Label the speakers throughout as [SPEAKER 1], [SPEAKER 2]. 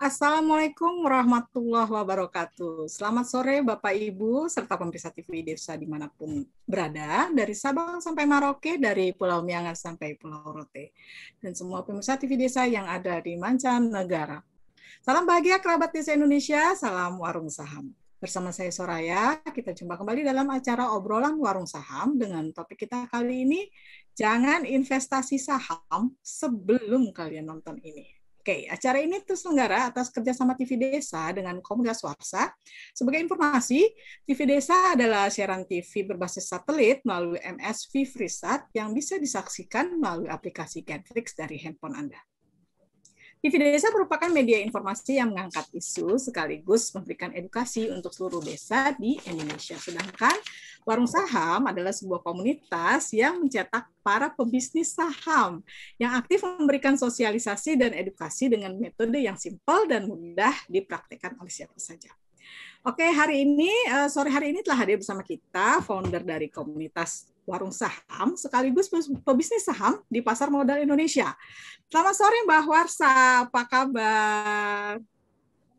[SPEAKER 1] Assalamualaikum warahmatullahi wabarakatuh. Selamat sore Bapak Ibu serta pemirsa TV Desa dimanapun berada, dari Sabang sampai Merauke, dari Pulau Miangas sampai Pulau Rote, dan semua pemirsa TV Desa yang ada di mancanegara. Salam bahagia kerabat desa Indonesia, salam warung saham. Bersama saya Soraya, kita jumpa kembali dalam acara obrolan warung saham dengan topik kita kali ini, jangan investasi saham sebelum kalian nonton ini. Oke, acara ini terselenggara atas kerjasama TV Desa dengan Komunitas Warsa. Sebagai informasi, TV Desa adalah siaran TV berbasis satelit melalui MSV Freesat yang bisa disaksikan melalui aplikasi Genflix dari handphone Anda. TV Desa merupakan media informasi yang mengangkat isu sekaligus memberikan edukasi untuk seluruh desa di Indonesia. Sedangkan Warung Saham adalah sebuah komunitas yang mencetak para pebisnis saham yang aktif memberikan sosialisasi dan edukasi dengan metode yang simpel dan mudah dipraktikkan oleh siapa saja. Oke, sore hari ini telah hadir bersama kita founder dari komunitas Warung Saham sekaligus pebisnis saham di Pasar Modal Indonesia. Selamat sore Mbak Warsa, apa kabar?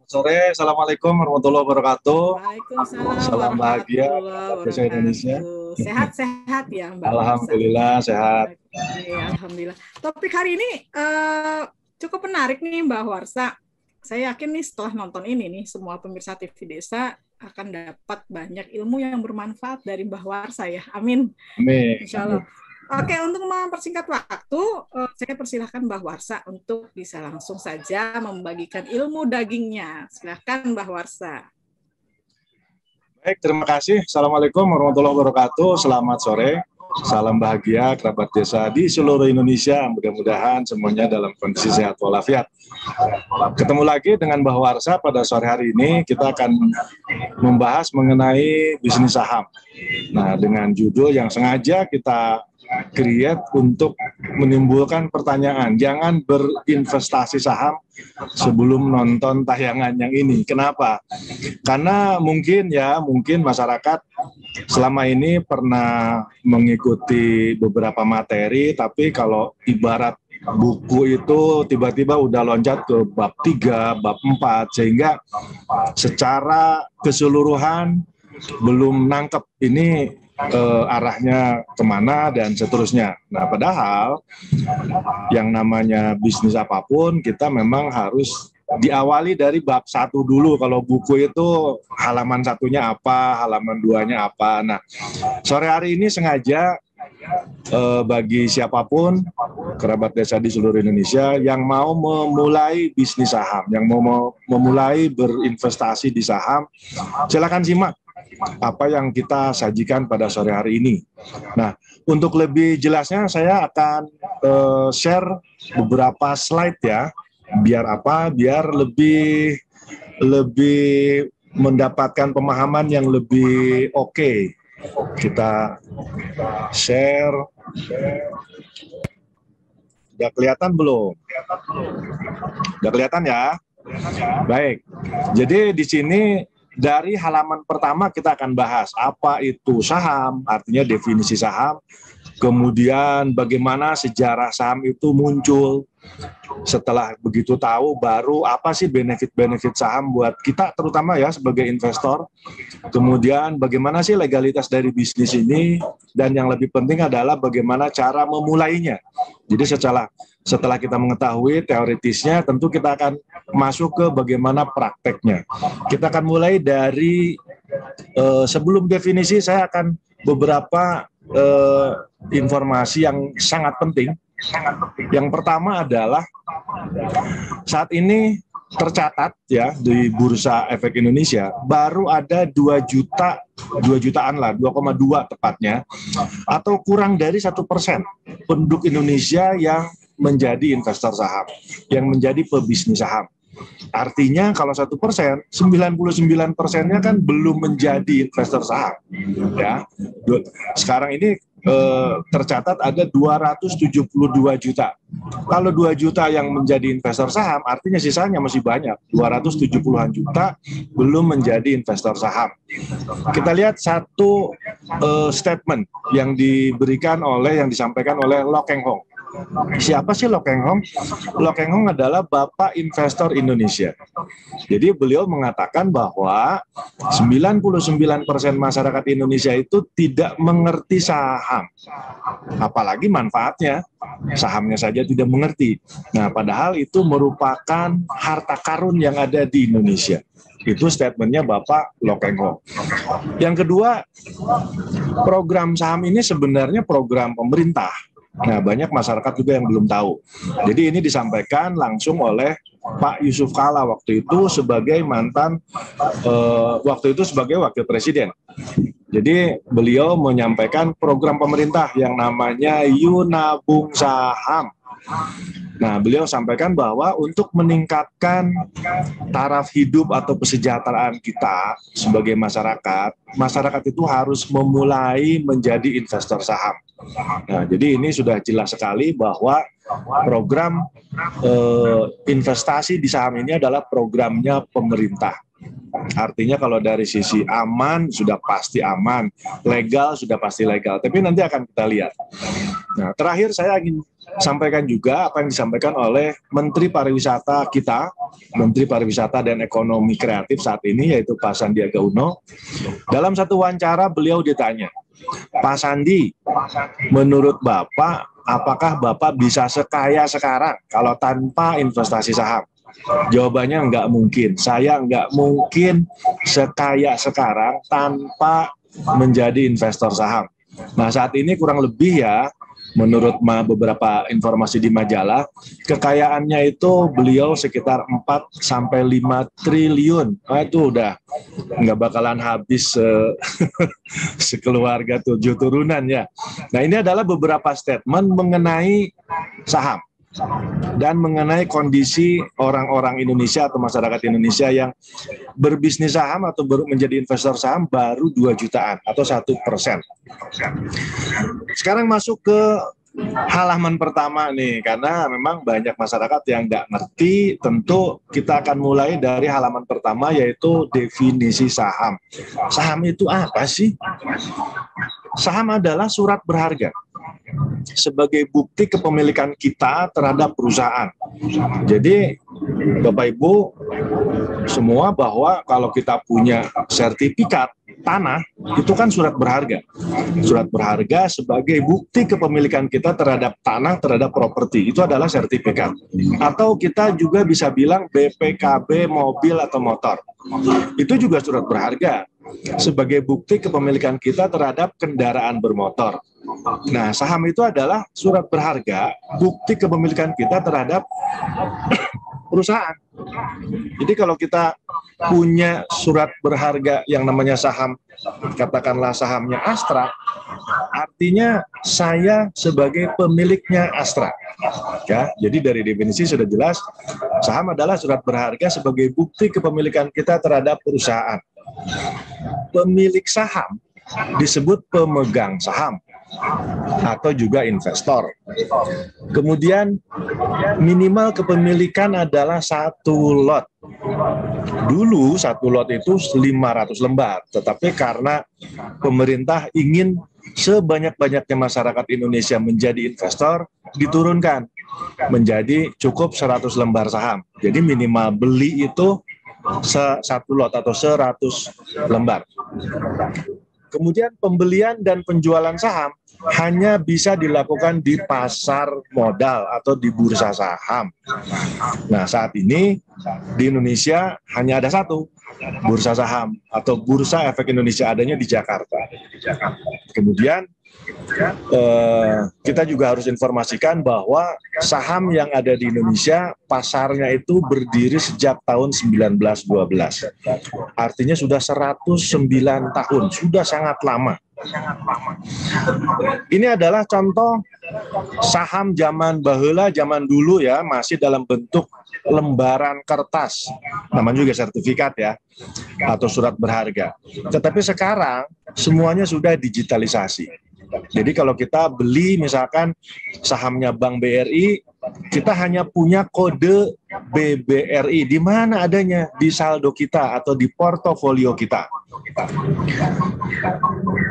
[SPEAKER 2] Sore, Assalamualaikum warahmatullahi wabarakatuh.
[SPEAKER 1] Waalaikumsalam.
[SPEAKER 2] Salam bahagia desa Indonesia.
[SPEAKER 1] Sehat-sehat ya Mbak.
[SPEAKER 2] Alhamdulillah
[SPEAKER 1] Warsa.
[SPEAKER 2] sehat.
[SPEAKER 1] Alhamdulillah. Topik hari ini cukup menarik nih Mbak Warsa. Saya yakin nih setelah nonton ini nih semua pemirsa TV Desa akan dapat banyak ilmu yang bermanfaat dari Mbak Warsa ya. Amin.
[SPEAKER 2] Amin.
[SPEAKER 1] Insya Allah. Oke, untuk mempersingkat waktu, saya persilahkan Mbak Warsa untuk bisa langsung saja membagikan ilmu dagingnya. Silakan Mbak Warsa.
[SPEAKER 2] Baik, terima kasih. Assalamualaikum warahmatullahi wabarakatuh. Selamat sore. Salam bahagia kerabat desa di seluruh Indonesia. Mudah-mudahan semuanya dalam kondisi sehat walafiat. Ketemu lagi dengan Mbak Warsa pada sore hari ini. Kita akan membahas mengenai bisnis saham. Nah, dengan judul yang sengaja kita create untuk menimbulkan pertanyaan. Jangan berinvestasi saham sebelum nonton tayangan yang ini. Kenapa? Karena mungkin masyarakat selama ini pernah mengikuti beberapa materi, tapi kalau ibarat buku itu tiba-tiba udah loncat ke bab 3, bab 4, sehingga secara keseluruhan belum nangkep ini arahnya kemana dan seterusnya. Nah, padahal yang namanya bisnis apapun kita memang harus diawali dari bab 1 dulu. Kalau buku itu halaman 1-nya apa, halaman 2-nya apa. Nah, sore hari ini sengaja bagi siapapun kerabat desa di seluruh Indonesia yang mau memulai bisnis saham, yang mau memulai berinvestasi di saham, silakan simak apa yang kita sajikan pada sore hari ini. Nah, untuk lebih jelasnya saya akan share beberapa slide ya. Biar apa? Biar lebih mendapatkan pemahaman yang lebih oke. Kita share. Udah kelihatan belum? Udah kelihatan ya? Baik. Jadi di sini dari halaman pertama kita akan bahas apa itu saham, artinya definisi saham, kemudian bagaimana sejarah saham itu muncul. Setelah begitu tahu, baru apa sih benefit-benefit saham buat kita terutama ya sebagai investor. Kemudian bagaimana sih legalitas dari bisnis ini, dan yang lebih penting adalah bagaimana cara memulainya. Jadi setelah kita mengetahui teoritisnya, tentu kita akan masuk ke bagaimana prakteknya. Kita akan mulai dari sebelum definisi, saya akan beberapa informasi yang sangat penting. Yang pertama adalah saat ini tercatat ya di Bursa Efek Indonesia baru ada 2,2 jutaan 2,2 tepatnya, atau kurang dari 1% penduduk Indonesia yang menjadi investor saham, yang menjadi pebisnis saham. Artinya kalau 1%, 99%-nya kan belum menjadi investor saham. Ya, sekarang ini tercatat ada 272 juta. Kalau 2 juta yang menjadi investor saham, artinya sisanya masih banyak. 270-an juta belum menjadi investor saham. Kita lihat satu statement yang disampaikan oleh Lo Keng Hong. Siapa sih Lo Keng Hong? Lo Keng Hong adalah Bapak Investor Indonesia. Jadi beliau mengatakan bahwa 99% masyarakat Indonesia itu tidak mengerti saham, apalagi manfaatnya. Sahamnya saja tidak mengerti. Nah, padahal itu merupakan harta karun yang ada di Indonesia. Itu statementnya Bapak Lokeng Ho. Yang kedua, program saham ini sebenarnya program pemerintah. Nah, banyak masyarakat juga yang belum tahu. Jadi ini disampaikan langsung oleh Pak Yusuf Kalla waktu itu sebagai sebagai wakil presiden. Jadi beliau menyampaikan program pemerintah yang namanya Yunabung Saham. Nah, beliau sampaikan bahwa untuk meningkatkan taraf hidup atau kesejahteraan kita sebagai masyarakat itu harus memulai menjadi investor saham. Nah, jadi ini sudah jelas sekali bahwa program investasi di saham ini adalah programnya pemerintah. Artinya kalau dari sisi aman, sudah pasti aman, legal, sudah pasti legal. Tapi nanti akan kita lihat. Nah, terakhir saya ingin sampaikan juga apa yang disampaikan oleh Menteri Pariwisata kita, Menteri Pariwisata dan Ekonomi Kreatif saat ini, yaitu Pak Sandiaga Uno. Dalam satu wawancara beliau ditanya, Pak Sandi, menurut Bapak, apakah Bapak bisa sekaya sekarang kalau tanpa investasi saham? Jawabannya nggak mungkin. Saya nggak mungkin sekaya sekarang tanpa menjadi investor saham. Nah, saat ini kurang lebih ya, menurut beberapa informasi di majalah, kekayaannya itu beliau sekitar 4-5 triliun. Nah, itu udah nggak bakalan habis sekeluarga 7 turunan ya. Nah, ini adalah beberapa statement mengenai saham dan mengenai kondisi orang-orang Indonesia atau masyarakat Indonesia yang berbisnis saham atau menjadi investor saham baru 2 jutaan atau 1%. Sekarang masuk ke halaman pertama nih, karena memang banyak masyarakat yang nggak ngerti. Tentu kita akan mulai dari halaman pertama, yaitu definisi saham. Saham itu apa sih? Saham adalah surat berharga sebagai bukti kepemilikan kita terhadap perusahaan. Jadi Bapak Ibu semua, bahwa kalau kita punya sertifikat tanah, itu kan surat berharga. Surat berharga sebagai bukti kepemilikan kita terhadap tanah, terhadap properti. Itu adalah sertifikat. Atau kita juga bisa bilang BPKB mobil atau motor. Itu juga surat berharga sebagai bukti kepemilikan kita terhadap kendaraan bermotor. Nah, saham itu adalah surat berharga, bukti kepemilikan kita terhadap perusahaan. Jadi kalau kita punya surat berharga yang namanya saham, katakanlah sahamnya Astra, artinya saya sebagai pemiliknya Astra. Ya, jadi dari definisi sudah jelas, saham adalah surat berharga sebagai bukti kepemilikan kita terhadap perusahaan. Pemilik saham disebut pemegang saham atau juga investor. Kemudian minimal kepemilikan adalah 1 lot. Dulu 1 lot itu 500 lembar, tetapi karena pemerintah ingin sebanyak-banyaknya masyarakat Indonesia menjadi investor, diturunkan menjadi cukup 100 lembar saham. Jadi minimal beli itu 1 lot atau 100 lembar. Kemudian pembelian dan penjualan saham hanya bisa dilakukan di pasar modal atau di bursa saham. Nah, saat ini di Indonesia hanya ada 1 bursa saham atau Bursa Efek Indonesia, adanya di Jakarta. Kemudian kita juga harus informasikan bahwa saham yang ada di Indonesia pasarnya itu berdiri sejak tahun 1912. Artinya sudah 109 tahun, sudah sangat lama. Ini adalah contoh saham zaman baheula, zaman dulu ya, masih dalam bentuk lembaran kertas, namanya juga sertifikat ya, atau surat berharga. Tetapi sekarang semuanya sudah digitalisasi. Jadi kalau kita beli misalkan sahamnya Bank BRI, kita hanya punya kode BBRI. Di mana adanya? Di saldo kita atau di portofolio kita.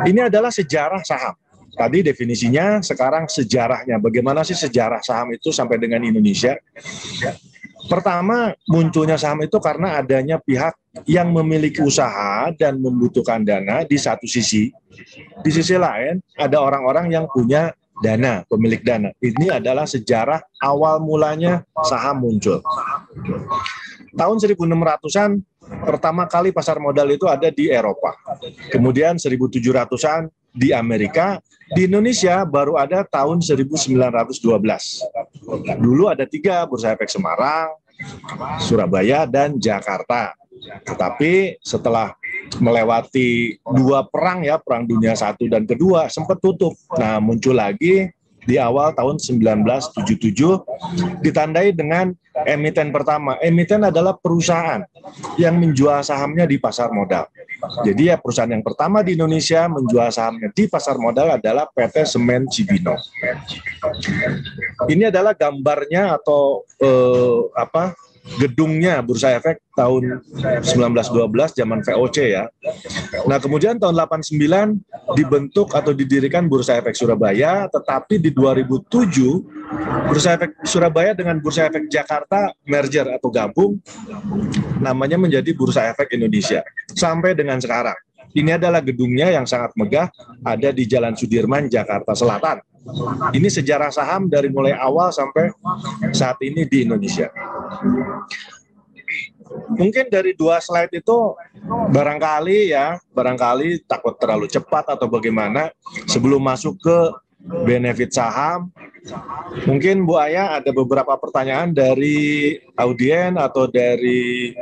[SPEAKER 2] Ini adalah sejarah saham. Tadi definisinya, sekarang sejarahnya. Bagaimana sih sejarah saham itu sampai dengan Indonesia? Pertama, munculnya saham itu karena adanya pihak yang memiliki usaha dan membutuhkan dana di satu sisi. Di sisi lain, ada orang-orang yang punya dana, pemilik dana. Ini adalah sejarah awal mulanya saham muncul. Tahun 1600-an, pertama kali pasar modal itu ada di Eropa. Kemudian 1700-an di Amerika. Di Indonesia baru ada tahun 1912. Dulu ada 3, Bursa Efek Semarang, Surabaya, dan Jakarta. Tetapi setelah melewati 2 perang ya, Perang Dunia I dan II, sempat tutup. Nah, muncul lagi di awal tahun 1977, ditandai dengan emiten pertama. Emiten adalah perusahaan yang menjual sahamnya di pasar modal. Jadi ya perusahaan yang pertama di Indonesia menjual sahamnya di pasar modal adalah PT Semen Cibinong. Ini adalah gambarnya atau gedungnya Bursa Efek tahun 1912 zaman VOC ya. Nah, kemudian tahun 89 dibentuk atau didirikan Bursa Efek Surabaya, tetapi di 2007 Bursa Efek Surabaya dengan Bursa Efek Jakarta merger atau gabung, namanya menjadi Bursa Efek Indonesia sampai dengan sekarang. Ini adalah gedungnya yang sangat megah, ada di Jalan Sudirman, Jakarta Selatan. Ini sejarah saham dari mulai awal sampai saat ini di Indonesia. Mungkin dari 2 slide itu barangkali takut terlalu cepat atau bagaimana. Sebelum masuk ke benefit saham, mungkin Bu Aya ada beberapa pertanyaan dari audien atau dari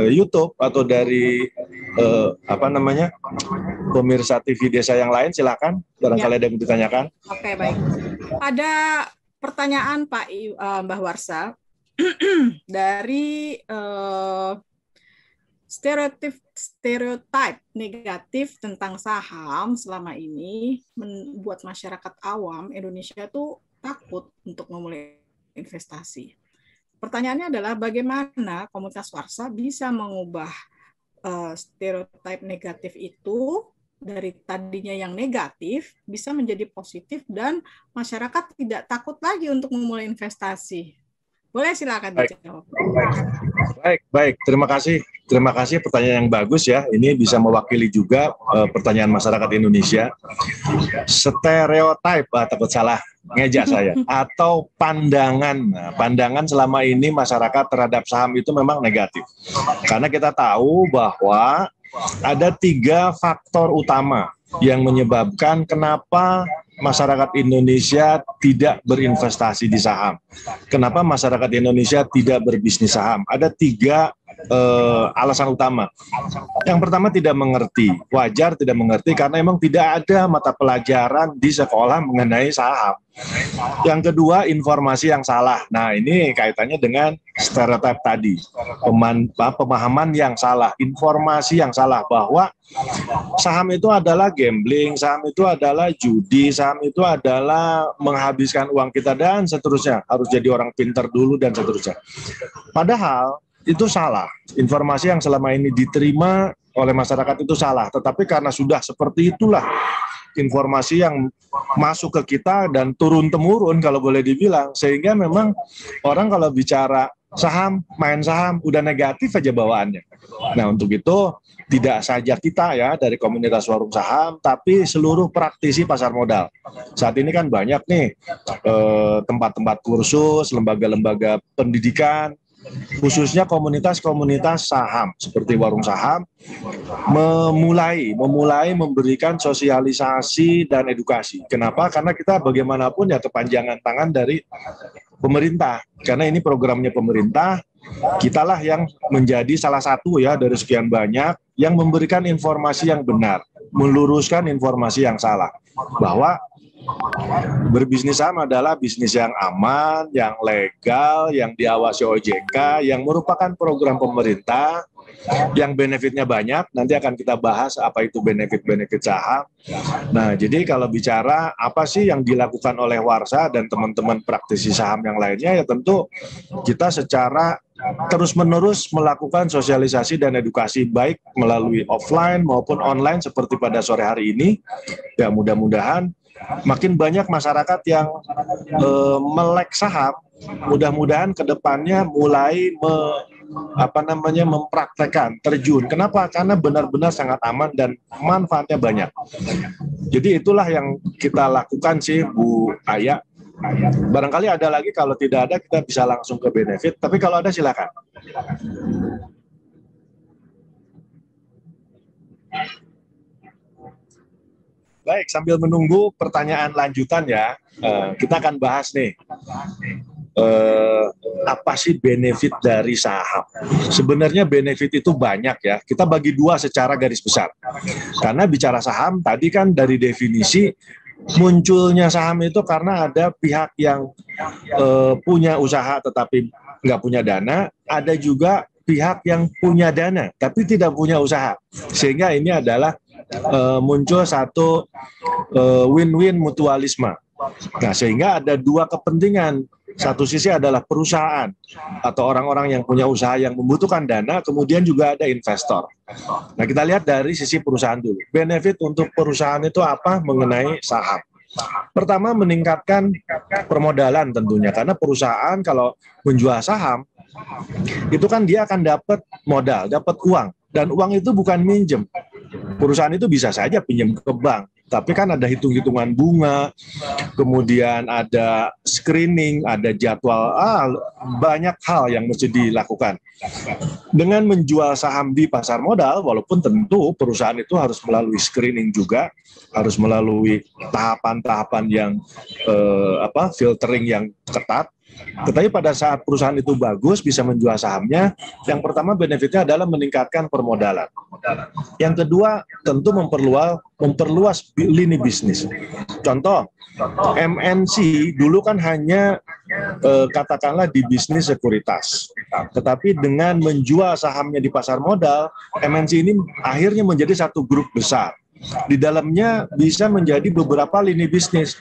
[SPEAKER 2] YouTube atau dari pemirsa TV Desa yang lain, silakan barangkali ada yang ditanyakan.
[SPEAKER 1] Oke, baik. Ada pertanyaan Pak Mbah Warsa dari stereotip negatif tentang saham selama ini membuat masyarakat awam Indonesia tuh takut untuk memulai investasi. Pertanyaannya adalah bagaimana komunitas Warsa bisa mengubah stereotip negatif itu dari tadinya yang negatif bisa menjadi positif dan masyarakat tidak takut lagi untuk memulai investasi. Boleh silakan dijawab.
[SPEAKER 2] Baik. Terima kasih pertanyaan yang bagus ya. Ini bisa mewakili juga pertanyaan masyarakat Indonesia. Stereotip, takut salah ngejak saya, atau pandangan. Pandangan selama ini masyarakat terhadap saham itu memang negatif. Karena kita tahu bahwa ada 3 faktor utama yang menyebabkan kenapa masyarakat Indonesia tidak berinvestasi di saham. Kenapa masyarakat Indonesia tidak berbisnis saham? Ada 3 alasan utama. Yang pertama, tidak mengerti. Wajar tidak mengerti karena memang tidak ada mata pelajaran di sekolah mengenai saham. Yang kedua, informasi yang salah. Nah, ini kaitannya dengan stereotip tadi. Pemahaman yang salah, informasi yang salah bahwa saham itu adalah gambling, saham itu adalah judi, saham itu adalah menghabiskan uang kita dan seterusnya. Harus jadi orang pintar dulu dan seterusnya. Padahal itu salah. Informasi yang selama ini diterima oleh masyarakat itu salah. Tetapi karena sudah seperti itulah informasi yang masuk ke kita dan turun-temurun kalau boleh dibilang, sehingga memang orang kalau bicara saham, main saham, udah negatif aja bawaannya. Nah, untuk itu tidak saja kita ya dari komunitas warung saham, tapi seluruh praktisi pasar modal. Saat ini kan banyak nih tempat-tempat kursus, lembaga-lembaga pendidikan, khususnya komunitas-komunitas saham seperti warung saham memulai memberikan sosialisasi dan edukasi. Kenapa? Karena kita bagaimanapun ya kepanjangan tangan dari pemerintah. Karena ini programnya pemerintah, kitalah yang menjadi salah satu ya dari sekian banyak yang memberikan informasi yang benar, meluruskan informasi yang salah bahwa berbisnis saham adalah bisnis yang aman, yang legal, yang diawasi OJK, yang merupakan program pemerintah, yang benefitnya banyak. Nanti akan kita bahas apa itu benefit-benefit saham. Nah, jadi kalau bicara apa sih yang dilakukan oleh Warsa dan teman-teman praktisi saham yang lainnya, ya tentu kita secara terus-menerus melakukan sosialisasi dan edukasi baik melalui offline maupun online seperti pada sore hari ini. Ya, mudah-mudahan makin banyak masyarakat yang melek saham, mudah-mudahan ke depannya mulai mempraktekkan, terjun. Kenapa? Karena benar-benar sangat aman dan manfaatnya banyak. Jadi itulah yang kita lakukan sih, Bu Aya. Barangkali ada lagi, kalau tidak ada kita bisa langsung ke benefit, tapi kalau ada silakan. Baik, sambil menunggu pertanyaan lanjutan ya, kita akan bahas nih, apa sih benefit dari saham? Sebenarnya benefit itu banyak ya, kita bagi dua secara garis besar. Karena bicara saham, tadi kan dari definisi, munculnya saham itu karena ada pihak yang punya usaha tetapi nggak punya dana, ada juga pihak yang punya dana tapi tidak punya usaha. Sehingga ini adalah muncul satu win-win mutualisme. Nah, sehingga ada dua kepentingan. Satu sisi adalah perusahaan atau orang-orang yang punya usaha yang membutuhkan dana, kemudian juga ada investor. Nah, kita lihat dari sisi perusahaan dulu. Benefit untuk perusahaan itu apa mengenai saham? Pertama, meningkatkan permodalan tentunya, karena perusahaan kalau menjual saham, itu kan dia akan dapat modal, dapat uang. Dan uang itu bukan minjem. Perusahaan itu bisa saja pinjam ke bank, tapi kan ada hitung-hitungan bunga, kemudian ada screening, ada jadwal, banyak hal yang mesti dilakukan. Dengan menjual saham di pasar modal, walaupun tentu perusahaan itu harus melalui screening juga, harus melalui tahapan-tahapan yang filtering yang ketat. Tetapi pada saat perusahaan itu bagus, bisa menjual sahamnya, yang pertama benefitnya adalah meningkatkan permodalan. Yang kedua, tentu memperluas lini bisnis. Contoh, MNC dulu kan hanya katakanlah di bisnis sekuritas. Tetapi dengan menjual sahamnya di pasar modal, MNC ini akhirnya menjadi satu grup besar. Di dalamnya bisa menjadi beberapa lini bisnis.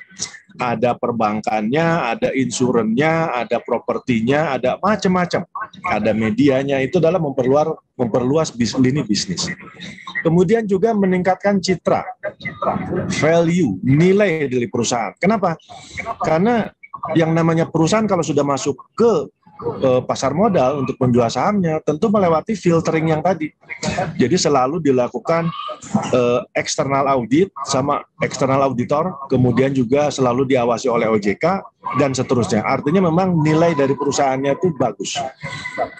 [SPEAKER 2] Ada perbankannya, ada insurannya, ada propertinya, ada macam-macam. Ada medianya, itu dalam memperluas lini bisnis. Kemudian juga meningkatkan citra, value, nilai dari perusahaan. Kenapa? Karena yang namanya perusahaan kalau sudah masuk ke pasar modal untuk menjual sahamnya, tentu melewati filtering yang tadi. Jadi selalu dilakukan eksternal audit sama eksternal auditor, kemudian juga selalu diawasi oleh OJK, dan seterusnya. Artinya memang nilai dari perusahaannya itu bagus.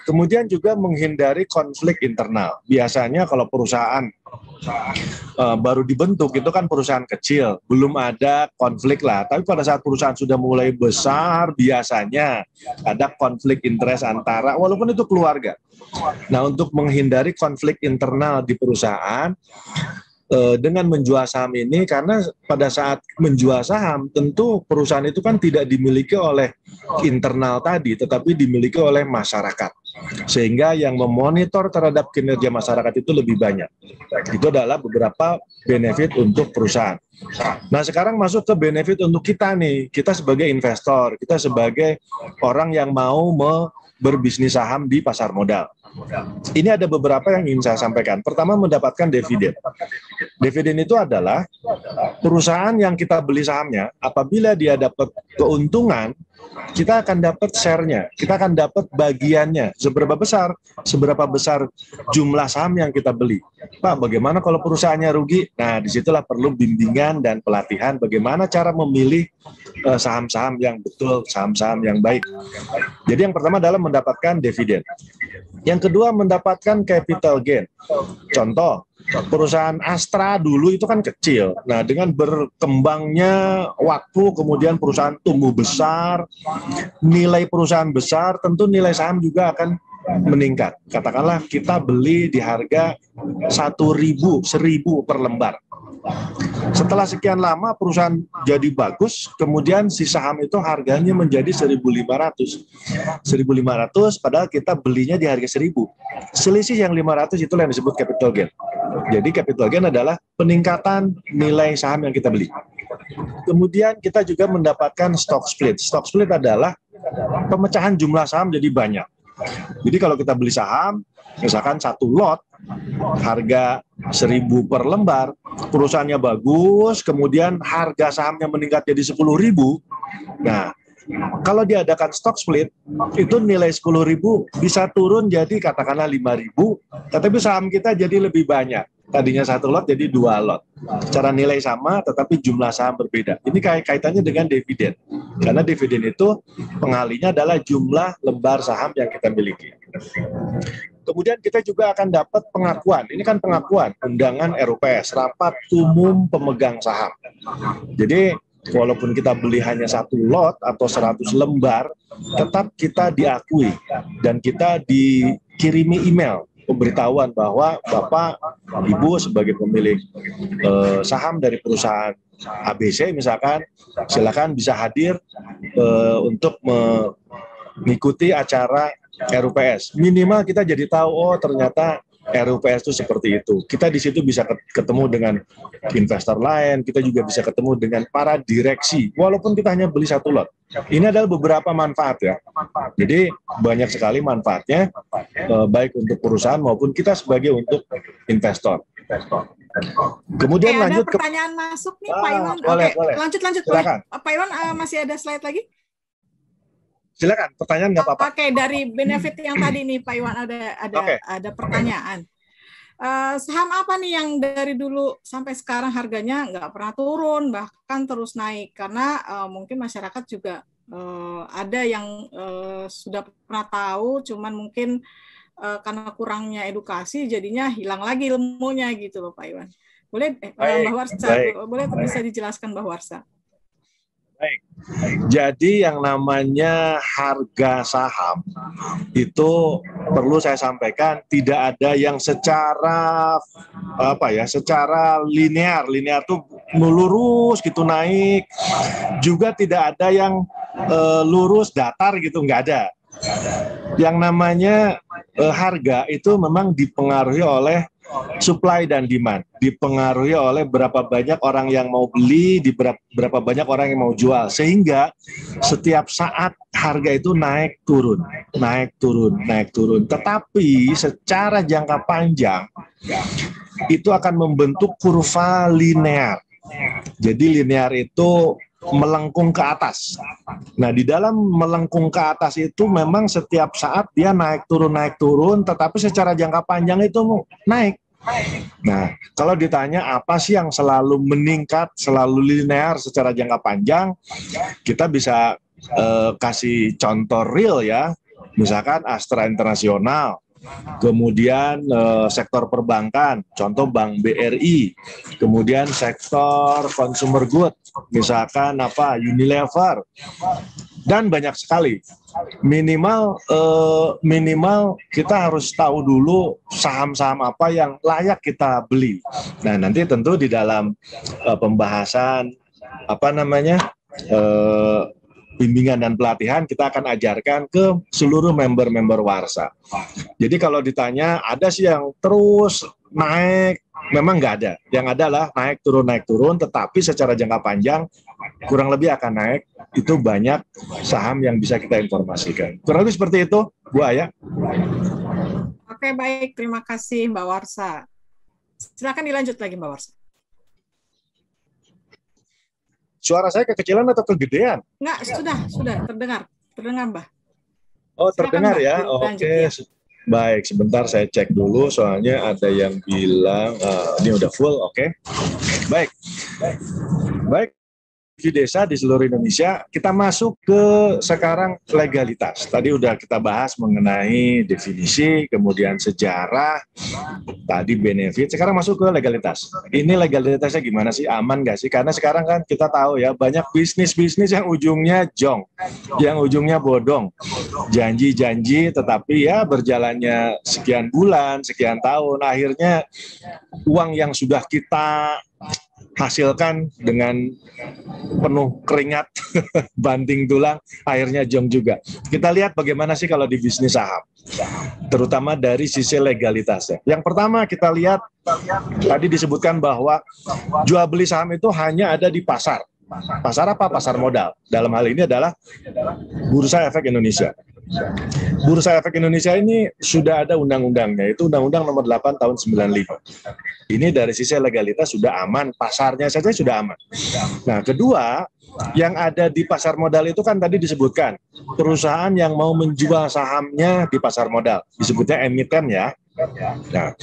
[SPEAKER 2] Kemudian juga menghindari konflik internal. Biasanya kalau perusahaan baru dibentuk, itu kan perusahaan kecil, belum ada konflik lah. Tapi pada saat perusahaan sudah mulai besar, biasanya ada konflik interest antara, walaupun itu keluarga. Nah, untuk menghindari konflik internal di perusahaan, dengan menjual saham ini, karena pada saat menjual saham, tentu perusahaan itu kan tidak dimiliki oleh internal tadi, tetapi dimiliki oleh masyarakat. Sehingga yang memonitor terhadap kinerja masyarakat itu lebih banyak. Itu adalah beberapa benefit untuk perusahaan. Nah, sekarang masuk ke benefit untuk kita nih. Kita sebagai investor, kita sebagai orang yang mau berbisnis saham di pasar modal. Ini ada beberapa yang ingin saya sampaikan. Pertama, mendapatkan dividen. Dividen itu adalah perusahaan yang kita beli sahamnya, apabila dia dapat keuntungan, kita akan dapat share-nya, kita akan dapat bagiannya. Seberapa besar jumlah saham yang kita beli. Pak, bagaimana kalau perusahaannya rugi? Nah, disitulah perlu bimbingan dan pelatihan bagaimana cara memilih saham-saham yang betul, saham-saham yang baik. Jadi yang pertama adalah mendapatkan dividen. Yang kedua, mendapatkan capital gain. Contoh, perusahaan Astra dulu itu kan kecil. Nah, dengan berkembangnya waktu, kemudian perusahaan tumbuh besar, nilai perusahaan besar, tentu nilai saham juga akan meningkat. Katakanlah kita beli di harga 1.000 per lembar. Setelah sekian lama perusahaan jadi bagus, kemudian si saham itu harganya menjadi 1.500. 1.500 padahal kita belinya di harga 1.000. Selisih yang 500 itulah yang disebut capital gain. Jadi capital gain adalah peningkatan nilai saham yang kita beli. Kemudian kita juga mendapatkan stock split. Stock split adalah pemecahan jumlah saham jadi banyak. Jadi kalau kita beli saham, misalkan satu lot, harga 1.000 per lembar, perusahaannya bagus, kemudian harga sahamnya meningkat jadi 10.000. Nah, kalau diadakan stock split, itu nilai 10.000 bisa turun jadi katakanlah 5.000, tetapi saham kita jadi lebih banyak. Tadinya 1 lot jadi 2 lot. Secara nilai sama, tetapi jumlah saham berbeda. Ini kaitannya dengan dividen. Karena dividen itu pengalinya adalah jumlah lembar saham yang kita miliki. Kemudian kita juga akan dapat pengakuan. Ini kan pengakuan, undangan RUPS, Rapat Umum Pemegang Saham. Jadi walaupun kita beli hanya 1 lot atau 100 lembar, tetap kita diakui dan kita dikirimi email pemberitahuan bahwa Bapak, Ibu sebagai pemilik saham dari perusahaan ABC misalkan, silakan bisa hadir untuk mengikuti acara RUPS. Minimal kita jadi tahu, oh ternyata RUPS itu seperti itu. Kita di situ bisa ketemu dengan investor lain, kita juga bisa ketemu dengan para direksi, walaupun kita hanya beli 1 lot. Ini adalah beberapa manfaat ya. Jadi banyak sekali manfaatnya, baik untuk perusahaan maupun kita sebagai untuk investor. Kemudian lanjut
[SPEAKER 1] ada pertanyaan masuk nih Pak Iwan.
[SPEAKER 2] Boleh.
[SPEAKER 1] Lanjut.
[SPEAKER 2] Silakan.
[SPEAKER 1] Pak Iwan, masih ada slide lagi?
[SPEAKER 2] Silakan, pertanyaan nggak apa-apa.
[SPEAKER 1] Oke, dari benefit yang tadi nih Pak Iwan ada pertanyaan. Saham apa nih yang dari dulu sampai sekarang harganya nggak pernah turun, bahkan terus naik? Karena mungkin masyarakat juga ada yang sudah pernah tahu, cuman mungkin karena kurangnya edukasi jadinya hilang lagi ilmunya gitu loh Pak Iwan. Boleh Mbak Warsa, boleh bisa dijelaskan Mbak Warsa?
[SPEAKER 2] Baik. Jadi yang namanya harga saham itu perlu saya sampaikan tidak ada yang secara secara linear tuh lurus gitu naik, juga tidak ada yang lurus datar gitu, nggak ada. Yang namanya harga itu memang dipengaruhi oleh supply dan demand, dipengaruhi oleh berapa banyak orang yang mau beli, berapa banyak orang yang mau jual, sehingga setiap saat harga itu naik turun. Tetapi secara jangka panjang itu akan membentuk kurva linear. Jadi linear itu melengkung ke atas. Nah, di dalam melengkung ke atas itu memang setiap saat dia naik turun, tetapi secara jangka panjang itu naik. Nah, kalau ditanya apa sih yang selalu meningkat, selalu linear secara jangka panjang, kita bisa kasih contoh real ya. Misalkan Astra Internasional, kemudian sektor perbankan, contoh Bank BRI, kemudian sektor consumer good, misalkan Unilever, dan banyak sekali. Minimal kita harus tahu dulu saham-saham apa yang layak kita beli. Nah, nanti tentu di dalam pembahasan bimbingan dan pelatihan kita akan ajarkan ke seluruh member-member Warsa. Jadi kalau ditanya ada sih yang terus naik, memang nggak ada. Yang ada adalah naik turun, tetapi secara jangka panjang kurang lebih akan naik. Itu banyak saham yang bisa kita informasikan. Kurang lebih seperti itu, Bu Aya.
[SPEAKER 1] Oke, baik. Terima kasih Mbak Warsa. Silakan dilanjut lagi Mbak Warsa.
[SPEAKER 2] Suara saya kekecilan atau kegedean?
[SPEAKER 1] Enggak, sudah terdengar Mbak.
[SPEAKER 2] Oh, terdengar ya?
[SPEAKER 1] Lanjut,
[SPEAKER 2] oke. Ya. Baik, sebentar saya cek dulu, soalnya ada yang bilang ini udah full, oke. Baik. Di desa di seluruh Indonesia, kita masuk ke sekarang legalitas. Tadi udah kita bahas mengenai definisi, kemudian sejarah, tadi benefit, sekarang masuk ke legalitas. Ini legalitasnya gimana sih? Aman nggak sih? Karena sekarang kan kita tahu ya, banyak bisnis yang ujungnya jong, yang ujungnya bodong. Janji-janji, tetapi ya berjalannya sekian bulan, sekian tahun, akhirnya uang yang sudah kita hasilkan dengan penuh keringat, banting tulang, akhirnya jong juga. Kita lihat bagaimana sih kalau di bisnis saham, terutama dari sisi legalitasnya. Yang pertama kita lihat, tadi disebutkan bahwa jual beli saham itu hanya ada di pasar. Pasar apa? Pasar modal. Dalam hal ini adalah Bursa Efek Indonesia. Bursa Efek Indonesia ini sudah ada undang-undangnya, itu Undang-Undang Nomor 8 Tahun 95. Ini dari sisi legalitas sudah aman, pasarnya saja sudah aman. Nah, kedua, yang ada di pasar modal itu kan tadi disebutkan, perusahaan yang mau menjual sahamnya di pasar modal, disebutnya emiten ya. Nah,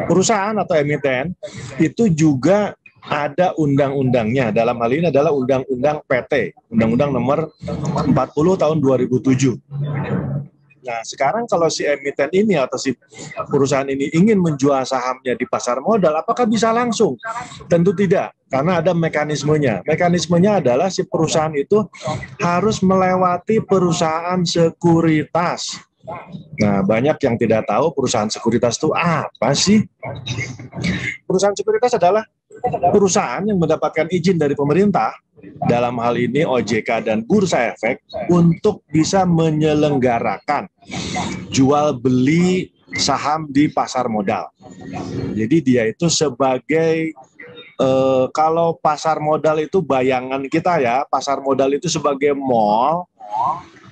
[SPEAKER 2] perusahaan atau emiten itu juga ada undang-undangnya, dalam hal ini adalah Undang-Undang PT, Undang-Undang Nomor 40 Tahun 2007. Nah, sekarang kalau si emiten ini atau si perusahaan ini ingin menjual sahamnya di pasar modal, apakah bisa langsung? Tentu tidak, karena ada mekanismenya. Mekanismenya adalah si perusahaan itu harus melewati perusahaan sekuritas. Nah, banyak yang tidak tahu perusahaan sekuritas itu apa sih? Perusahaan sekuritas adalah perusahaan yang mendapatkan izin dari pemerintah, dalam hal ini OJK dan Bursa Efek, untuk bisa menyelenggarakan jual beli saham di pasar modal. Jadi dia itu sebagai kalau pasar modal itu bayangan kita ya, pasar modal itu sebagai mall,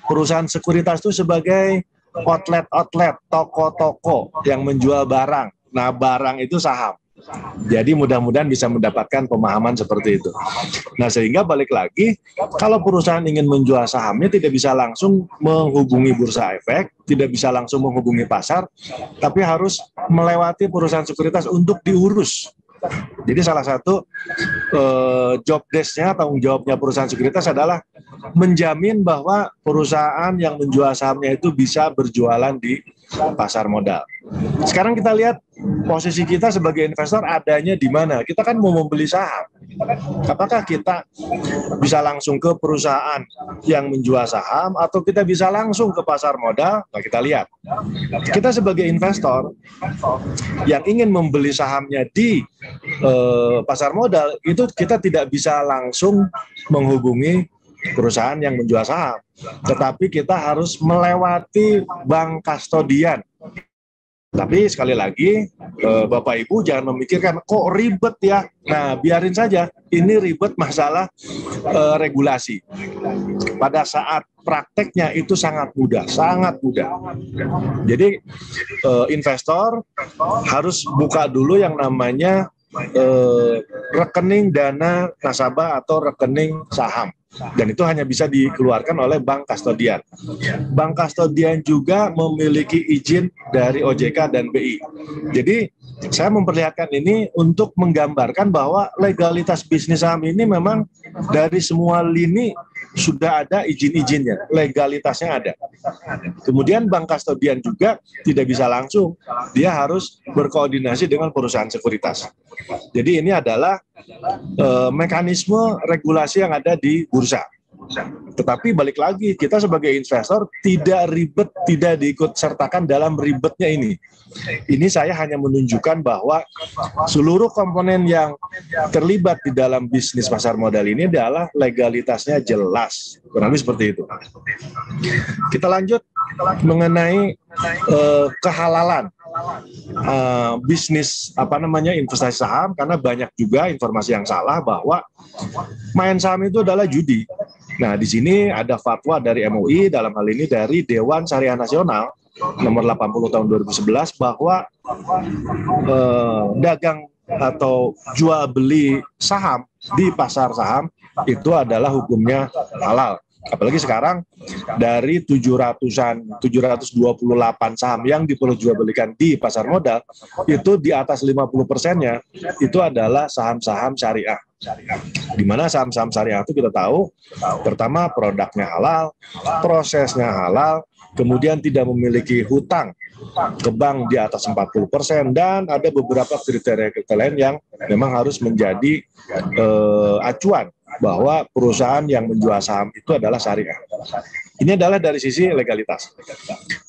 [SPEAKER 2] perusahaan sekuritas itu sebagai outlet-outlet, toko-toko yang menjual barang. Nah, barang itu saham. Jadi mudah-mudahan bisa mendapatkan pemahaman seperti itu. Nah, sehingga balik lagi, kalau perusahaan ingin menjual sahamnya tidak bisa langsung menghubungi Bursa Efek, tidak bisa langsung menghubungi pasar, tapi harus melewati perusahaan sekuritas untuk diurus. Jadi salah satu job desk-nya, tanggung jawabnya perusahaan sekuritas adalah menjamin bahwa perusahaan yang menjual sahamnya itu bisa berjualan di pasar modal. Sekarang kita lihat posisi kita sebagai investor adanya di mana. Kita kan mau membeli saham. Apakah kita bisa langsung ke perusahaan yang menjual saham atau kita bisa langsung ke pasar modal? Nah, kita lihat. Kita sebagai investor yang ingin membeli sahamnya di pasar modal, itu kita tidak bisa langsung menghubungi perusahaan yang menjual saham, tetapi kita harus melewati bank kastodian. Tapi sekali lagi, Bapak Ibu jangan memikirkan, kok ribet ya. Nah, biarin saja, ini ribet masalah regulasi. Pada saat prakteknya itu sangat mudah, sangat mudah. Jadi investor harus buka dulu yang namanya rekening dana nasabah atau rekening saham. Dan itu hanya bisa dikeluarkan oleh bank kastodian. Bank kastodian juga memiliki izin dari OJK dan BI. Jadi saya memperlihatkan ini untuk menggambarkan bahwa legalitas bisnis saham ini memang dari semua lini sudah ada izin-izinnya, legalitasnya ada. Kemudian bank kastodian juga tidak bisa langsung, dia harus berkoordinasi dengan perusahaan sekuritas. Jadi ini adalah mekanisme regulasi yang ada di bursa. Tetapi balik lagi, kita sebagai investor tidak ribet, tidak diikut sertakan dalam ribetnya ini. Ini saya hanya menunjukkan bahwa seluruh komponen yang terlibat di dalam bisnis pasar modal ini adalah legalitasnya jelas. Kurang lebih seperti itu. Kita lanjut mengenai kehalalan bisnis investasi saham, karena banyak juga informasi yang salah bahwa main saham itu adalah judi. Nah, di sini ada fatwa dari MUI, dalam hal ini dari Dewan Syariah Nasional nomor 80 tahun 2011, bahwa dagang atau jual beli saham di pasar saham itu adalah hukumnya halal. Apalagi sekarang dari 728 saham yang diperjualbelikan di pasar modal, itu di atas 50%-nya itu adalah saham-saham syariah. Di mana saham-saham syariah itu kita tahu, pertama produknya halal, prosesnya halal, kemudian tidak memiliki hutang ke bank di atas 40%, dan ada beberapa kriteria-kriteria lain yang memang harus menjadi acuan bahwa perusahaan yang menjual saham itu adalah syariah. Ini adalah dari sisi legalitas.